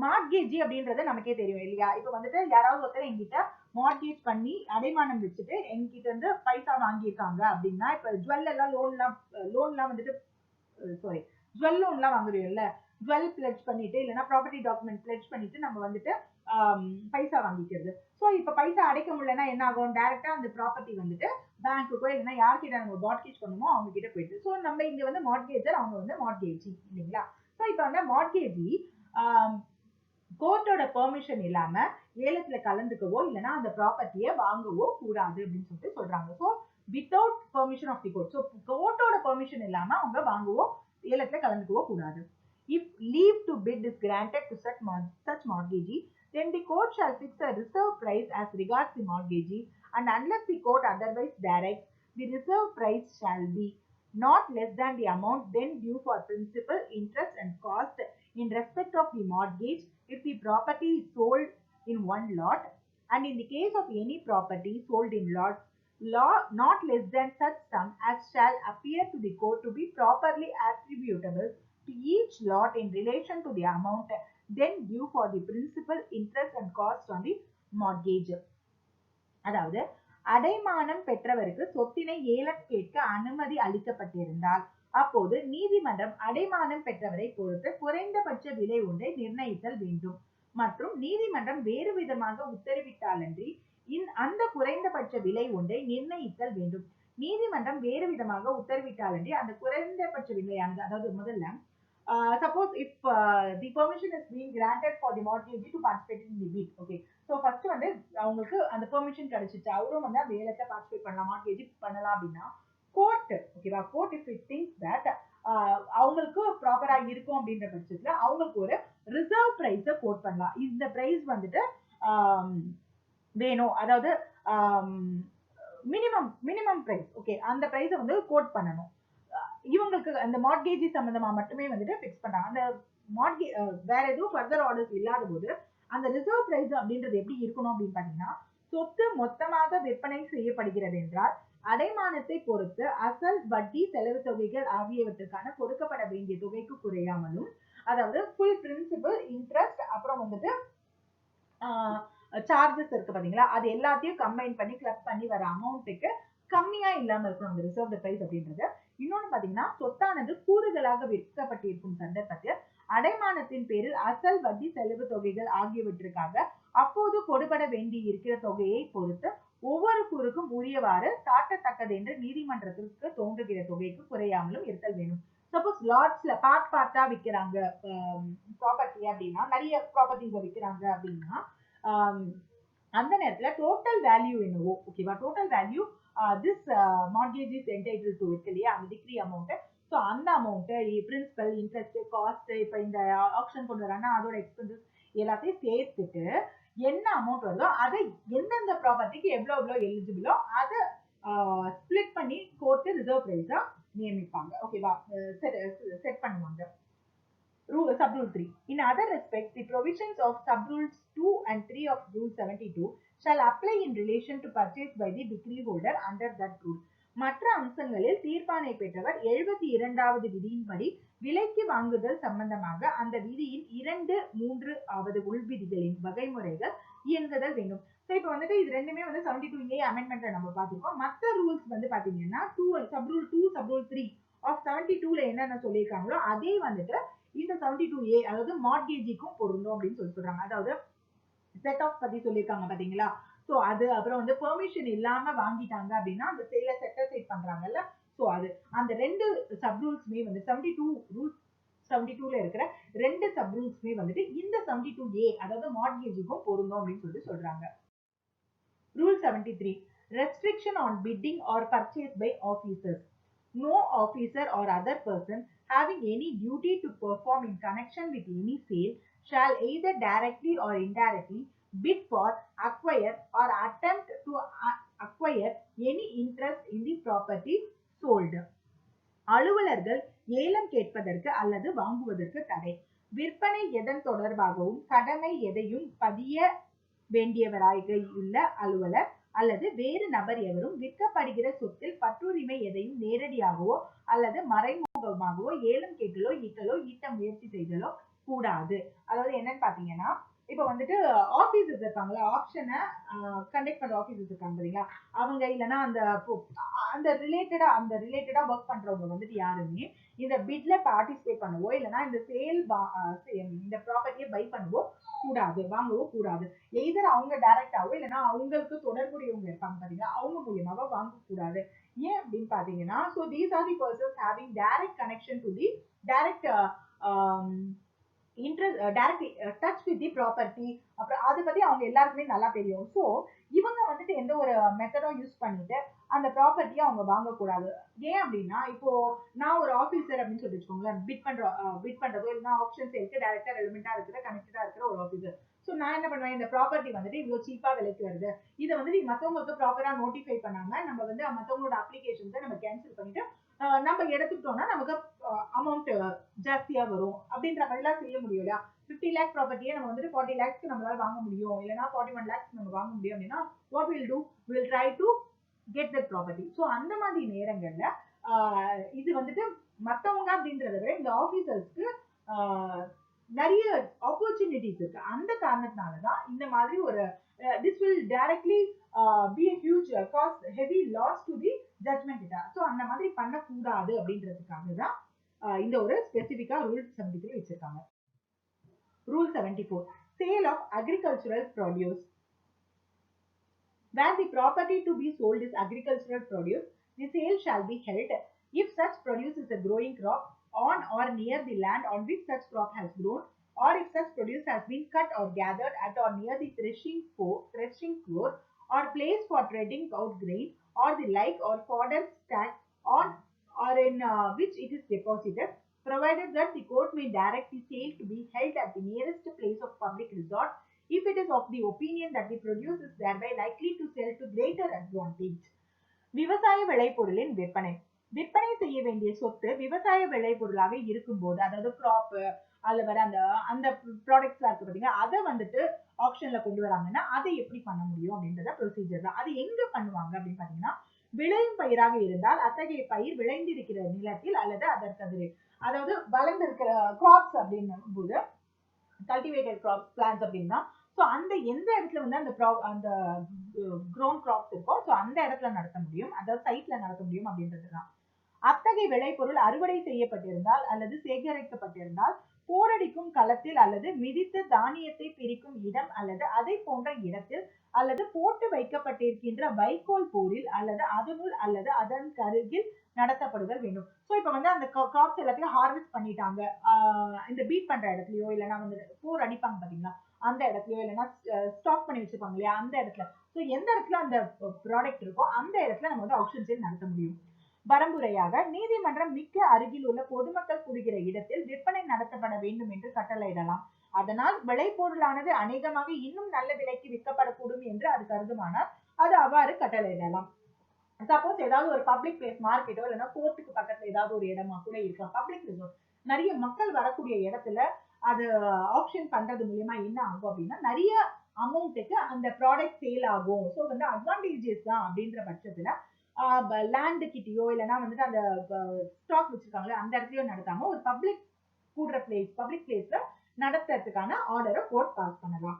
மார்ட்கேஜ் அப்படின்றது நமக்கே தெரியும் இல்லையா? இப்ப வந்துட்டு யாராவது ஒருத்தர் என்கிட்ட மார்ட்கேஜ் பண்ணி அடைமானம் வச்சுட்டு என்கிட்ட இருந்து பைசா வாங்கியிருக்காங்க அப்படின்னா, இப்ப ஜுவல் எல்லாம் லோன்லாம் வந்துட்டு சாரி ஜுவல் லோன்லாம் வாங்குறீங்கல்ல, ஜுவல் பிளட்ஜ் பண்ணிட்டு இல்லைன்னா ப்ராப்பர்ட்டி டாக்குமெண்ட் பிளட்ஜ் பண்ணிட்டு நம்ம வந்துட்டு பைசா வாங்கிக்கிறது. ஸோ இப்ப பைசா அடைக்க முடியலன்னா என்ன ஆகும்? டைரக்டா அந்த ப்ராப்பர்ட்டி வந்துட்டு பேங்க்குக்கோ இல்லைன்னா யார்கிட்ட நம்ம மார்ட்கேஜ் பண்ணுமோ அவங்க கிட்ட போயிட்டு. ஸோ நம்ம இங்க வந்து மார்ட்கேஜர், அவங்க வந்து மார்ட்கேஜி இல்லைங்களா? ஸோ இப்ப வந்து மார்ட்கேஜி கோர்ட்டோட பெர்மிஷன் இல்லாம ஏலத்துல கலந்துக்கவோ இல்லைன்னா அந்த ப்ராப்பர்ட்டியை வாங்கவோ கூடாது அப்படின்னு சொல்லிட்டு சொல்றாங்க. So without permission of the court. So கோர்ட்டோட பெர்மிஷன் இல்லாம அவங்க வாங்கவோ ஏலத்துல கலந்துக்கவோ கூடாது. If leave to bid is granted to such mortgagee, then the court shall fix a reserve price as regards the mortgagee, and unless the court otherwise directs, the reserve price shall be not less than the amount then due for principal, interest and cost in respect of the mortgage if the property is sold in one lot, and in the case of any property sold in lots, not less than such sum as shall appear to the court to be properly attributable to each lot in relation to the amount then due for the principal, interest and cost on the mortgage. அதாவது அடைமானம் பெற்றவருக்கு சொத்தினை ஏலம் கேட்க அனுமதி அளிக்கப்பட்டிருந்தால் அப்போது நீதிமன்றம் அடைமானம் பெற்றவரை பொறுத்து குறைந்தபட்ச விலை ஒன்றை நிர்ணயித்தல் வேண்டும் மற்றும் நீதிமன்றம் வேறு விதமாக உத்தரவிட்டாலன்றி அந்த குறைந்தபட்ச விலை ஒன்றை நிர்ணயித்தல் வேண்டும். நீதிமன்றம் வேறு விதமாக உத்தரவிட்டாலன்றி அந்த குறைந்தபட்ச விலையானது, அதாவது முதல்ல suppose if the permission is being granted for the mortgagee to participate in the bid, okay, so first வந்து அவங்களுக்கு அந்த பெர்மிஷன் கிடைச்சிச்சு, அவரும் வந்து அந்த ஏலத்தை பார்ட்டிசிபேட் பண்ணலாம், மார்ட்கேஜ் பண்ணலாம் அப்படின்னா கோர்ட், ஓகேவா, court if it things that அவங்களுக்கு ப்ராப்பரா இருக்கும் அப்படின்ற பட்சத்துல அவங்களுக்கு ஒரு ரிசர்வ் பிரைஸை கோட் பண்ணலாம். இந்த பிரைஸ் வந்துட்டு வேணும், அதாவது மினிமம் பிரைஸ், ஓகே, அந்த பிரைஸை வந்து கோட் பண்ணணும். இவங்களுக்கு அந்த மார்ட்கேஜி சம்பந்தமா மட்டுமே வந்துட்டு ஃபிக்ஸ் பண்றாங்க. அந்த மார்ட்கேஜ் வேற எதுவும் ஃபர்தர் ஆர்டர்ஸ் இல்லாத போது அந்த ரிசர்வ் பிரைஸ் அப்படின்றது எப்படி இருக்கணும் அப்படின்னு பாத்தீங்கன்னா, சொத்து மொத்தமாக விற்பனை செய்யப்படுகிறது என்றால் அடைமானத்தை பொறுத்து அசல், வட்டி, செலவு தொகைகள் ஆகியவற்றுக்கான கொடுக்கப்பட வேண்டிய தொகைக்கு குறையாமலும், அதாவது ஃபுல் பிரின்சிபல், இன்ட்ரெஸ்ட், அப்புறம் வந்துட்டு சார்ஜஸ் இருக்கு பாத்தீங்களா, அது எல்லாத்தையும் கம்பைன் பண்ணி கிளப் பண்ணி வர அமௌண்ட்டுக்கு கம்மியா இல்லாம இருக்கணும் அந்த ரிசர்வ் பிரைஸ் அப்படின்றது. இன்னொன்னு பாத்தீங்கன்னா, சொத்தானது கூறுகளாக விற்கப்பட்டிருக்கும் சந்தர்ப்பத்தில் அடைமானத்தின் பேரில் அசல், வட்டி, செலவு தொகைகள் ஆகியவற்றுக்காக அப்போது கொடுபட வேண்டி இருக்கிற தொகையை பொறுத்து ஒவ்வொரு கூறுக்கும் உரியவாறு காட்டத்தக்கது என்று நீதிமன்றத்திற்கு தோன்றுகிற தொகைக்கு குறையாமலும் இருத்தல் வேண்டும். சப்போஸ் லாட்ஸ்ல பார்ட்டா விற்கிறாங்க ப்ராப்பர்ட்டி அப்படின்னா, நிறைய ப்ராப்பர்ட்டிஸ் விற்கிறாங்க அப்படின்னா அந்த நேரத்துல டோட்டல் வேல்யூ என்னவோ, ஓகேவா, total value this mortgage is entitled to இருக்கு இல்லையா, அந்த டிகிரி அமௌண்ட், ஸோ அந்த அமௌண்ட், பிரின்சிபல், இன்ட்ரெஸ்ட், காஸ்ட், இப்போ இந்த ஆப்ஷன் கொண்டு வராங்கன்னா அதோட எக்ஸ்பென்சஸ் எல்லாத்தையும் சேர்த்துட்டு என்ன அமௌண்ட் வருதோ அதை எந்தெந்த ப்ராப்பர்ட்டிக்கு எவ்வளோ எலிஜிபிளோ அதை ஸ்பிளிட் பண்ணி கோர்ட்டு ரிசர்வ் பிரைஸா நியமிப்பாங்க, ஓகேவா, செட் பண்ணுவாங்க. Sub-rule 3. In other respects, the provisions of sub-rules 2 and 3 of Rule 72 shall apply in relation to purchase by the decree holder under that rule. மற்ற அம்சங்களில் தீர்ப்பானை பெற்றவர் 72வது விதியின்படி விலைக்கு வாங்குதல் சம்பந்தமாக அந்த விதியின் 2, 3வது உள்விதிகளின் வகைமுறைகள் இயங்குதல் வேண்டும். ஸோ இப்போ வந்துட்டு இது ரெண்டுமே வந்து 72A அமெண்ட்மெண்ட்ல நம்ம பார்த்துருக்கோம். மற்ற ரூல்ஸ் வந்து பாத்தீங்கன்னா சப்ரூல் 2, சப்ரூல் 3 ஆஃப் 72ல என்னென்ன சொல்லியிருக்காங்களோ அதே வந்துட்டு இந்த 72A, அதாவது மார்ட்கேஜிக்கும் பொருந்தும் அப்படின்னு சொல்றாங்க. அதாவது செட் ஆஃப் பத்தி சொல்லியிருக்காங்க பாத்தீங்களா, சோ அது அப்புறம் வந்து பெர்மிஷன் இல்லாம வாங்கிட்டாங்க அப்படின்னா அந்த சேல செட்டசைட் பண்றாங்கல்ல, சோ அது அந்த ரெண்டு சப் ரூல்ஸ்மே வந்து 72ல இருக்கிற ரெண்டு சப் ரூல்ஸ்மே வந்துட்டு இந்த 72A, அதாவது மார்ட்கேஜிக்கும் பொருந்தும் அப்படின்னு சொல்லிட்டு சொல்றாங்க. Rule 73. Restriction on bidding or purchase by officers. No officer or other person having any duty to perform in connection with any sale shall either directly or indirectly bid for, acquire or attempt to acquire any interest in the property sold. அலுவலர்கள் ஏலம் கேட்பதற்கு அல்லது வாங்குவதற்கு தடை. விற்பனை எதன் தொடர்பாகவும் கடமை எதையும் பதிய வேண்டியவராக உள்ள அலுவலர் அல்லது வேறு நபர் எவரும் விற்கப்படுகிற சொத்தில் பற்றுரிமை எதையும் நேரடியாகவோ அல்லது மறைமுகமாகவோ ஏலம் கேட்டலோ ஈட்ட முயற்சி செய்தலோ கூடாது. அதாவது என்னன்னு பாத்தீங்கன்னா, இப்ப வந்துட்டு ஆபீசர்ஸ் இருக்காங்களா, ஆப்ஷனை கண்டக்ட் பண்ற ஆபீசர்ஸ் இருக்காங்க பாத்தீங்களா, அவங்க இல்லைன்னா அந்த ரிலேட்டடா ஒர்க் பண்றவங்க வந்துட்டு யாருமே இந்த பிட்ல பார்ட்டிசிபேட் பண்ணவோ இல்லைன்னா இந்த இந்த ப்ராப்பர்ட்டியை பை பண்ணவோ கூடாது, வாங்கவோ கூடாது. எய்தர் அவங்க டைரக்டாவோ இல்லைன்னா அவங்களுக்கு தொடர்புடையவங்க இருப்பாங்க பாத்தீங்களா, அவங்க மூலியமாவோ வாங்கக்கூடாது. ஏன் அப்படின்னு பாத்தீங்கன்னா, so these are the persons having direct connection to the direct touch with the property. அப்புறம் அதை பத்தி அவங்க எல்லாருக்குமே நல்லா தெரியும். ஸோ இவங்க வந்துட்டு எந்த ஒரு மெத்தடும் யூஸ் பண்ணிட்டு அந்த ப்ராப்பர்ட்டியை அவங்க வாங்கக்கூடாது. ஏன் அப்படின்னா, இப்போ நான் ஒரு ஆபீசர் அப்படின்னு சொல்லி வச்சுக்கோங்களேன், பிட் பண்றதோ இல்லைன்னா ஆப்ஷன் சேல்க்கு டைரக்டா ரெலவெண்டா இருக்கிற கனெக்டடா இருக்கிற ஒரு ஆபீசர். ஸோ நான் என்ன பண்ணுவேன், இந்த ப்ராப்பர்ட்டி வந்துட்டு இவ்வளவு சீப்பா விலைக்கு வருது, இதை வந்துட்டு மற்றவங்களுக்கு ப்ராப்பரா நோட்டிஃபை பண்ணாம நம்ம வந்து மற்றவங்களோட அப்ளிகேஷன்ஸை நம்ம கேன்சல் பண்ணிட்டு நம்ம எடுத்துக்கிட்டோம்னா நமக்கு அமௌண்ட் ஜாஸ்தியா வரும் அப்படின்ற மாதிரிலாம் செய்ய முடியும் இல்லையா. 50 lakh ப்ராப்பர்ட்டியை நம்ம வந்துட்டு 40 lakhs நம்மளால வாங்க முடியும், இல்லைன்னா 41 lakhs நம்ம வாங்க முடியும் அப்படின்னா what will do, will try to get that property. So அந்த மாதிரி நேரங்கள்ல இது வந்துட்டு மற்றவங்க அப்படின்றத விட இந்த ஆபீசர்ஸ்க்கு நிறைய ஆப்பர்ச்சுனிட்டிஸ் இருக்கு. அந்த காரணத்தினாலதான் இந்த மாதிரி ஒரு this will directly be a huge cost, heavy loss to the judgment data. So அந்த மாதிரி பண்ணக்கூடாது அப்படின்றதுக்காக தான் இந்த ஒரு ஸ்பெசிபிக்கா ரூல் 73 வச்சிருக்காங்க. Rule 74, sale of agricultural produce. Where the property to be sold is agricultural produce, the sale shall be held if such produce is a growing crop on or near the land on which such crop has grown, or if such produce has been cut or gathered at or near the threshing floor or place for treading out grain or the like, or fodder stack on or in which it is deposited, provided that the court may direct the sale to be held at the nearest place of public resort if it is of the opinion that the produce is thereby likely to sell to greater advantage. விவசாய விளைபொருளின் விற்பனை. விற்பனை செய்ய வேண்டிய சொத்து விவசாய விளைபொருளாக இருக்கும்போது, அதாவது கிராப் அதுல வர அந்த ப்ராடக்ட்ஸ் இருக்கு பாத்தீங்கன்னா, அதை வந்துட்டு ஆப்ஷன்ல கொண்டு வராங்கன்னா அதை எப்படி பண்ண முடியும் அப்படின்றத ப்ரொசீஜர் தான். அது எங்க பண்ணுவாங்க அப்படின்னு பாத்தீங்கன்னா, விளையும் பயிராக இருந்தால் அத்தகைய பயிர் விளைந்திருக்கிற நிலத்தில் அல்லது அதற்கு அதாவது வளர்ந்திருக்கிற கிராப்ஸ் அப்படின்னும் போது கல்டிவேட்டட் கிராப்ஸ் பிளான்ஸ் அப்படின்னா, ஸோ அந்த எந்த இடத்துல வந்து அந்த க்ரோன் கிராப்ஸ் இருக்கோ ஸோ அந்த இடத்துல நடத்த முடியும், அதாவது சைட்ல நடத்த முடியும் அப்படின்றதுதான். அத்தகைய விளைபொருள் அறுவடை செய்யப்பட்டிருந்தால் அல்லது சேகரிக்கப்பட்டிருந்தால் போரடிக்கும் களத்தில் அல்லது மிதித்து தானியத்தை பிரிக்கும் இடம் அல்லது அதை போன்ற இடத்தில் அல்லது போட்டு வைக்கப்பட்டிருக்கின்ற வைக்கோல் போரில் அல்லது அதனுள் அல்லது அதன் கருகில் நடத்தப்படுதல் வேண்டும். ஸோ இப்போ வந்து அந்த கிராப்ஸ் எல்லாத்தையும் ஹார்வெஸ்ட் பண்ணிட்டாங்க, இந்த பீட் பண்ற இடத்துலயோ இல்லைன்னா வந்து போர் அடிப்பாங்க பாத்தீங்களா அந்த இடத்துலயோ இல்லைன்னா ஸ்டாக் பண்ணி வச்சிருப்பாங்க இல்லையா அந்த இடத்துல, ஸோ எந்த இடத்துல அந்த ப்ராடக்ட் இருக்கோ அந்த இடத்துல நம்ம வந்து ஆப்ஷன் சேல் நடத்த முடியும். வரம்புரையாக, நீதிமன்றம் மிக்க அருகில் உள்ள பொதுமக்கள் கூடுகிற இடத்தில் விற்பனை நடத்தப்பட வேண்டும் என்று கட்டளையிடலாம். அதனால் விளைபொருளானது அநேகமாக இன்னும் நல்ல விலைக்கு விற்கப்படக்கூடும் என்று அது கருதுமானால் அது அவ்வாறு கட்டளையிடலாம். சப்போஸ் ஏதாவது ஒரு பப்ளிக் பிளேஸ், மார்க்கெட்டோ இல்லைன்னா கோர்ட்டுக்கு பக்கத்துல ஏதாவது ஒரு இடமா கூட இருக்கலாம், பப்ளிக் ரிசோர்ஸ் நிறைய மக்கள் வரக்கூடிய இடத்துல அது ஆப்ஷன் பண்றது மூலியமா என்ன ஆகும் அப்படின்னா நிறைய அமௌண்ட்டுக்கு அந்த ப்ராடக்ட் சேல் ஆகும். ஸோ வந்து அட்வான்டேஜஸ் தான் அப்படின்ற பட்சத்துல லேண்டு கிட்டயோ இல்லைன்னா வந்துட்டு அந்த ஸ்டாக் வச்சிருக்காங்களே அந்த இடத்துலயோ நடத்தாம ஒரு பப்ளிக் பிளேஸ்ல நடத்துறதுக்கான ஆர்டரை கோர்ட் பாஸ் பண்ணலாம்.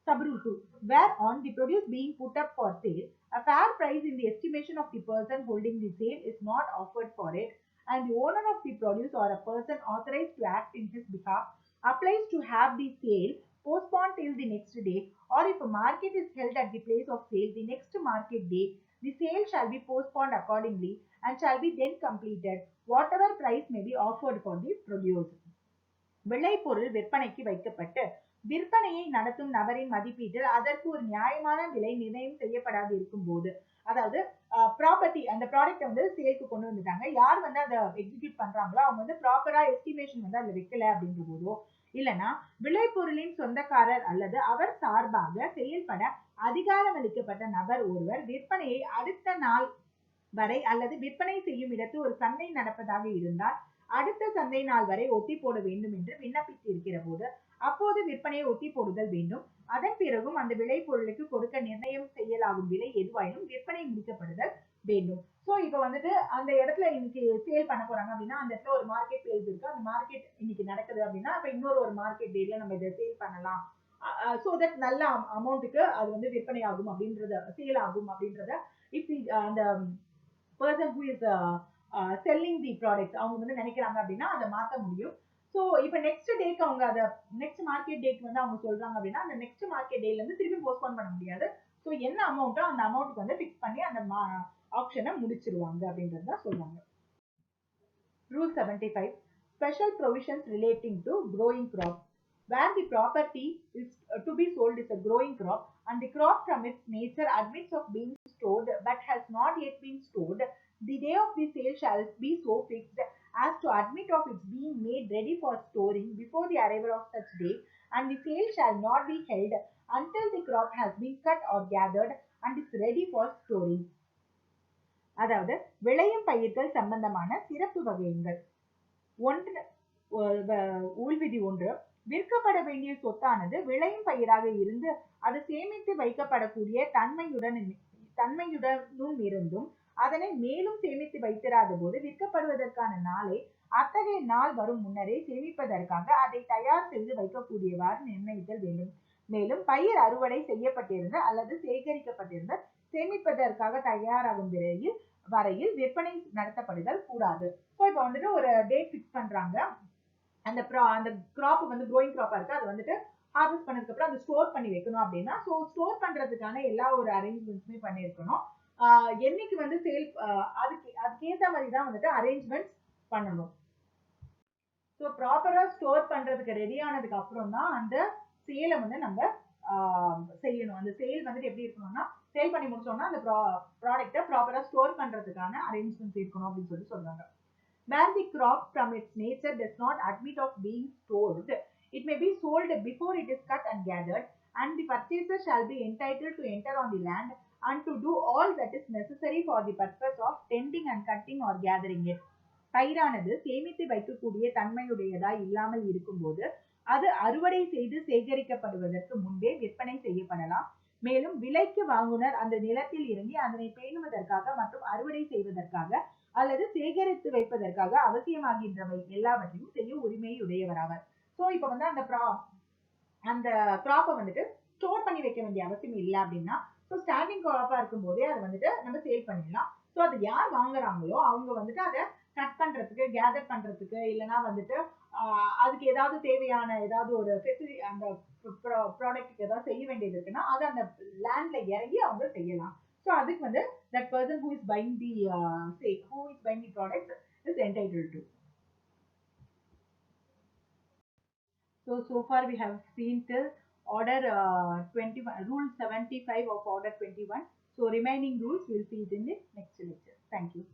Subrule 2, where on the produce being put up for sale, a fair price in the estimation of the person holding the sale is not offered for it, and the owner of the produce or a person authorized to act in his behalf applies to have the sale postponed till the next day, or if a market is held at the place of sale the next market day, the sale shall be postponed accordingly and shall be then completed, whatever price may be offered for the produce. விளைபொருள் விற்பனைக்கு வைக்கப்பட்டு விற்பனையை நடத்தும் நபரின் மதிப்பீட்டில் அதற்கு ஒரு நியாயமான விலை நிர்ணயம் செய்யப்படாது இருக்கும் போது, அதாவது ப்ராப்பர்ட்டி அந்த ப்ராடக்ட் வந்து சேல்க்கு கொண்டு வந்துட்டாங்க, யார் வந்து அதை எக்ஸிக்யூட் பண்றாங்களோ அவங்க வந்து ப்ராப்பரா எஸ்டிமேஷன் வந்து அதுல வைக்கல அப்படின்ற போதோ, இல்லைன்னா விளைபொருளின் சொந்தக்காரர் அல்லது அவர் சார்பாக செயல்பட அதிகாரம் அளிக்கப்பட்ட நபர் ஒருவர் விற்பனையை அடுத்த நாள் வரை அல்லது விற்பனை செய்யும் இடத்து ஒரு சந்தை நடப்பதாக இருந்தால் அடுத்த சந்தை நாள் வரை ஒத்தி போட வேண்டும் என்று விண்ணப்பித்திருக்கிற போது அப்போது விற்பனையை ஒத்தி போடுதல் வேண்டும். அதன் பிறகும் அந்த விளை பொருளுக்கு கொடுக்க நிர்ணயம் செய்யலாகும் விலை எதுவாயினும் விற்பனை முடிக்கப்படுதல் வேண்டும். சோ இப்ப வந்துட்டு அந்த இடத்துல இன்னைக்கு சேல் பண்ண போறாங்க அப்படின்னா அந்த இடத்துல ஒரு மார்க்கெட் பிளேஸ் இருக்கு, அந்த மார்க்கெட் இன்னைக்கு நடக்குது அப்படின்னா அப்ப இன்னொரு ஒரு மார்க்கெட் டேல நம்ம இதை சேல் பண்ணலாம். சோ தட் நல்ல அமௌண்ட்டுக்கு அது வந்து விற்பனை ஆகும் அப்படின்றத சேல் ஆகும் அப்படின்றத இப் அந்த person who is selling the product அவங்க வந்து நினைக்கிறாங்க அப்படின்னா அதை மாற்ற முடியும். ஸோ இப்போ நெக்ஸ்ட் டேக்கு அவங்க அதை நெக்ஸ்ட் மார்க்கெட் டேக்கு வந்து அவங்க சொல்றாங்க அப்படின்னா அந்த நெக்ஸ்ட் மார்க்கெட் டேல இருந்து திருப்பி போஸ்ட்போன் பண்ண முடியாது. ஸோ என்ன அமௌண்ட்டோ அந்த அமௌண்ட்டுக்கு வந்து ஃபிக்ஸ் பண்ணி அந்த ஆப்ஷனை முடிச்சிருவாங்க அப்படின்றது தான் சொல்றாங்க. Rule 75. Special provisions relating to growing crop. Where the property is to be sold is a growing crop and the crop from its nature admits of being stored but has not yet been stored, the day of the sale shall be so fixed as to admit of its being made ready for storing before the arrival of such day, and the sale shall not be held until the crop has been cut or gathered and is ready for storing. அதாவது விளையும் பயிர்கள் சம்பந்தமான சிறப்பு வகைகள். உள்விதி 1. விற்கப்பட வேண்டிய சொத்தானது விளையும் பயிராக இருந்து அது சேமித்து வைக்கப்படக்கூடிய தன்மையுடனும் இருந்தும் அதனை மேலும் சேமித்து வைத்திராத போது விற்கப்படுவதற்கான நாளை அத்தகைய நாள் வரும் முன்னரே சேமிப்பதற்காக அதை தயார் செய்து வைக்கக்கூடியவாறு நிர்ணயித்தல் வேண்டும். மேலும் பயிர் அறுவடை செய்யப்பட்டிருந்த அல்லது சேகரிக்கப்பட்டிருந்த சேமிப்பதற்காக தயாராகும் வரையில் விற்பனை நடத்தப்படுதல் கூடாது. ஸோ இப்போ வந்துட்டு ஒரு டேட் ஃபிக்ஸ் பண்றாங்க, அந்த கிராப் வந்து க்ரோயிங் கிராப்பா இருக்கு, அது வந்துட்டு ஹார்வெஸ்ட் பண்ணதுக்கு அப்புறம் அதை ஸ்டோர் பண்ணி வைக்கணும் அப்படின்னா ஸோ ஸ்டோர் பண்றதுக்கான எல்லா ஒரு அரேஞ்ச்மெண்ட்ஸுமே பண்ணியிருக்கணும். என்னைக்கு வந்து சேல் அதுக்கேற்ற மாதிரி தான் வந்துட்டு அரேஞ்ச்மெண்ட்ஸ் பண்ணணும். ஸோ ப்ராப்பரா ஸ்டோர் பண்றதுக்கு ரெடி ஆனதுக்கு அப்புறம் தான் அந்த சேலை வந்து நம்ம செய்யணும். அந்த சேல் வந்துட்டு எப்படி இருக்கணும்னா சேல் பண்ணி முடிச்சோம்னா அந்த ப்ராடக்ட்டை ப்ராப்பரா ஸ்டோர் பண்றதுக்கான அரேஞ்ச்மெண்ட்ஸ் இருக்கணும் அப்படின்னு சொல்றாங்க. Where the crop from its nature does not admit of being stored, it may be sold before it is cut and gathered, and the purchaser shall be entitled to enter on the land and to do all that is necessary for the purpose of tending and cutting or gathering it. பயிரானது சேமித்து வைக்கக்கூடிய தன்மையுடையதாய் இல்லாமல் இருக்கும்போது அது அறுவடை செய்து சேகரிக்கப்படுவதற்கு முன்பே விற்பனை செய்யப்படலாம். மேலும் விலைக்கு வாங்குனர் அந்த நிலத்தில் இறங்கி அதனை பேணுவதற்காக மற்றும் அறுவடை செய்வதற்காக அல்லது சேகரித்து வைப்பதற்காக அவசியமாகின்றவை எல்லாவற்றையும் செய்ய உரிமையுடையவராவர். ஸோ இப்போ வந்து அந்த கிராப்பை வந்துட்டு ஸ்டோர் பண்ணி வைக்க வேண்டிய அவசியம் இல்லை அப்படின்னா ஸோ ஸ்டாண்டிங் கிராப்பா இருக்கும் போதே அதை வந்துட்டு நம்ம சேல் பண்ணிடலாம். ஸோ அதை யார் வாங்குறாங்களோ அவங்க வந்துட்டு அதை கட் பண்றதுக்கு கேதர் பண்றதுக்கு இல்லைன்னா வந்துட்டு அதுக்கு ஏதாவது தேவையான ஏதாவது ஒரு ஃபெசிலிட்டி அந்த ப்ராடக்ட்டுக்கு ஏதாவது செய்ய வேண்டியது இருக்குன்னா அதை அந்த லேண்ட்ல இறங்கி அவங்க செய்யலாம். So அதுக்கு வந்து that person who is buying the product is entitled to. So far we have seen till order 21, rule 75 of order 21. So remaining rules we'll see it in the next lecture. Thank you.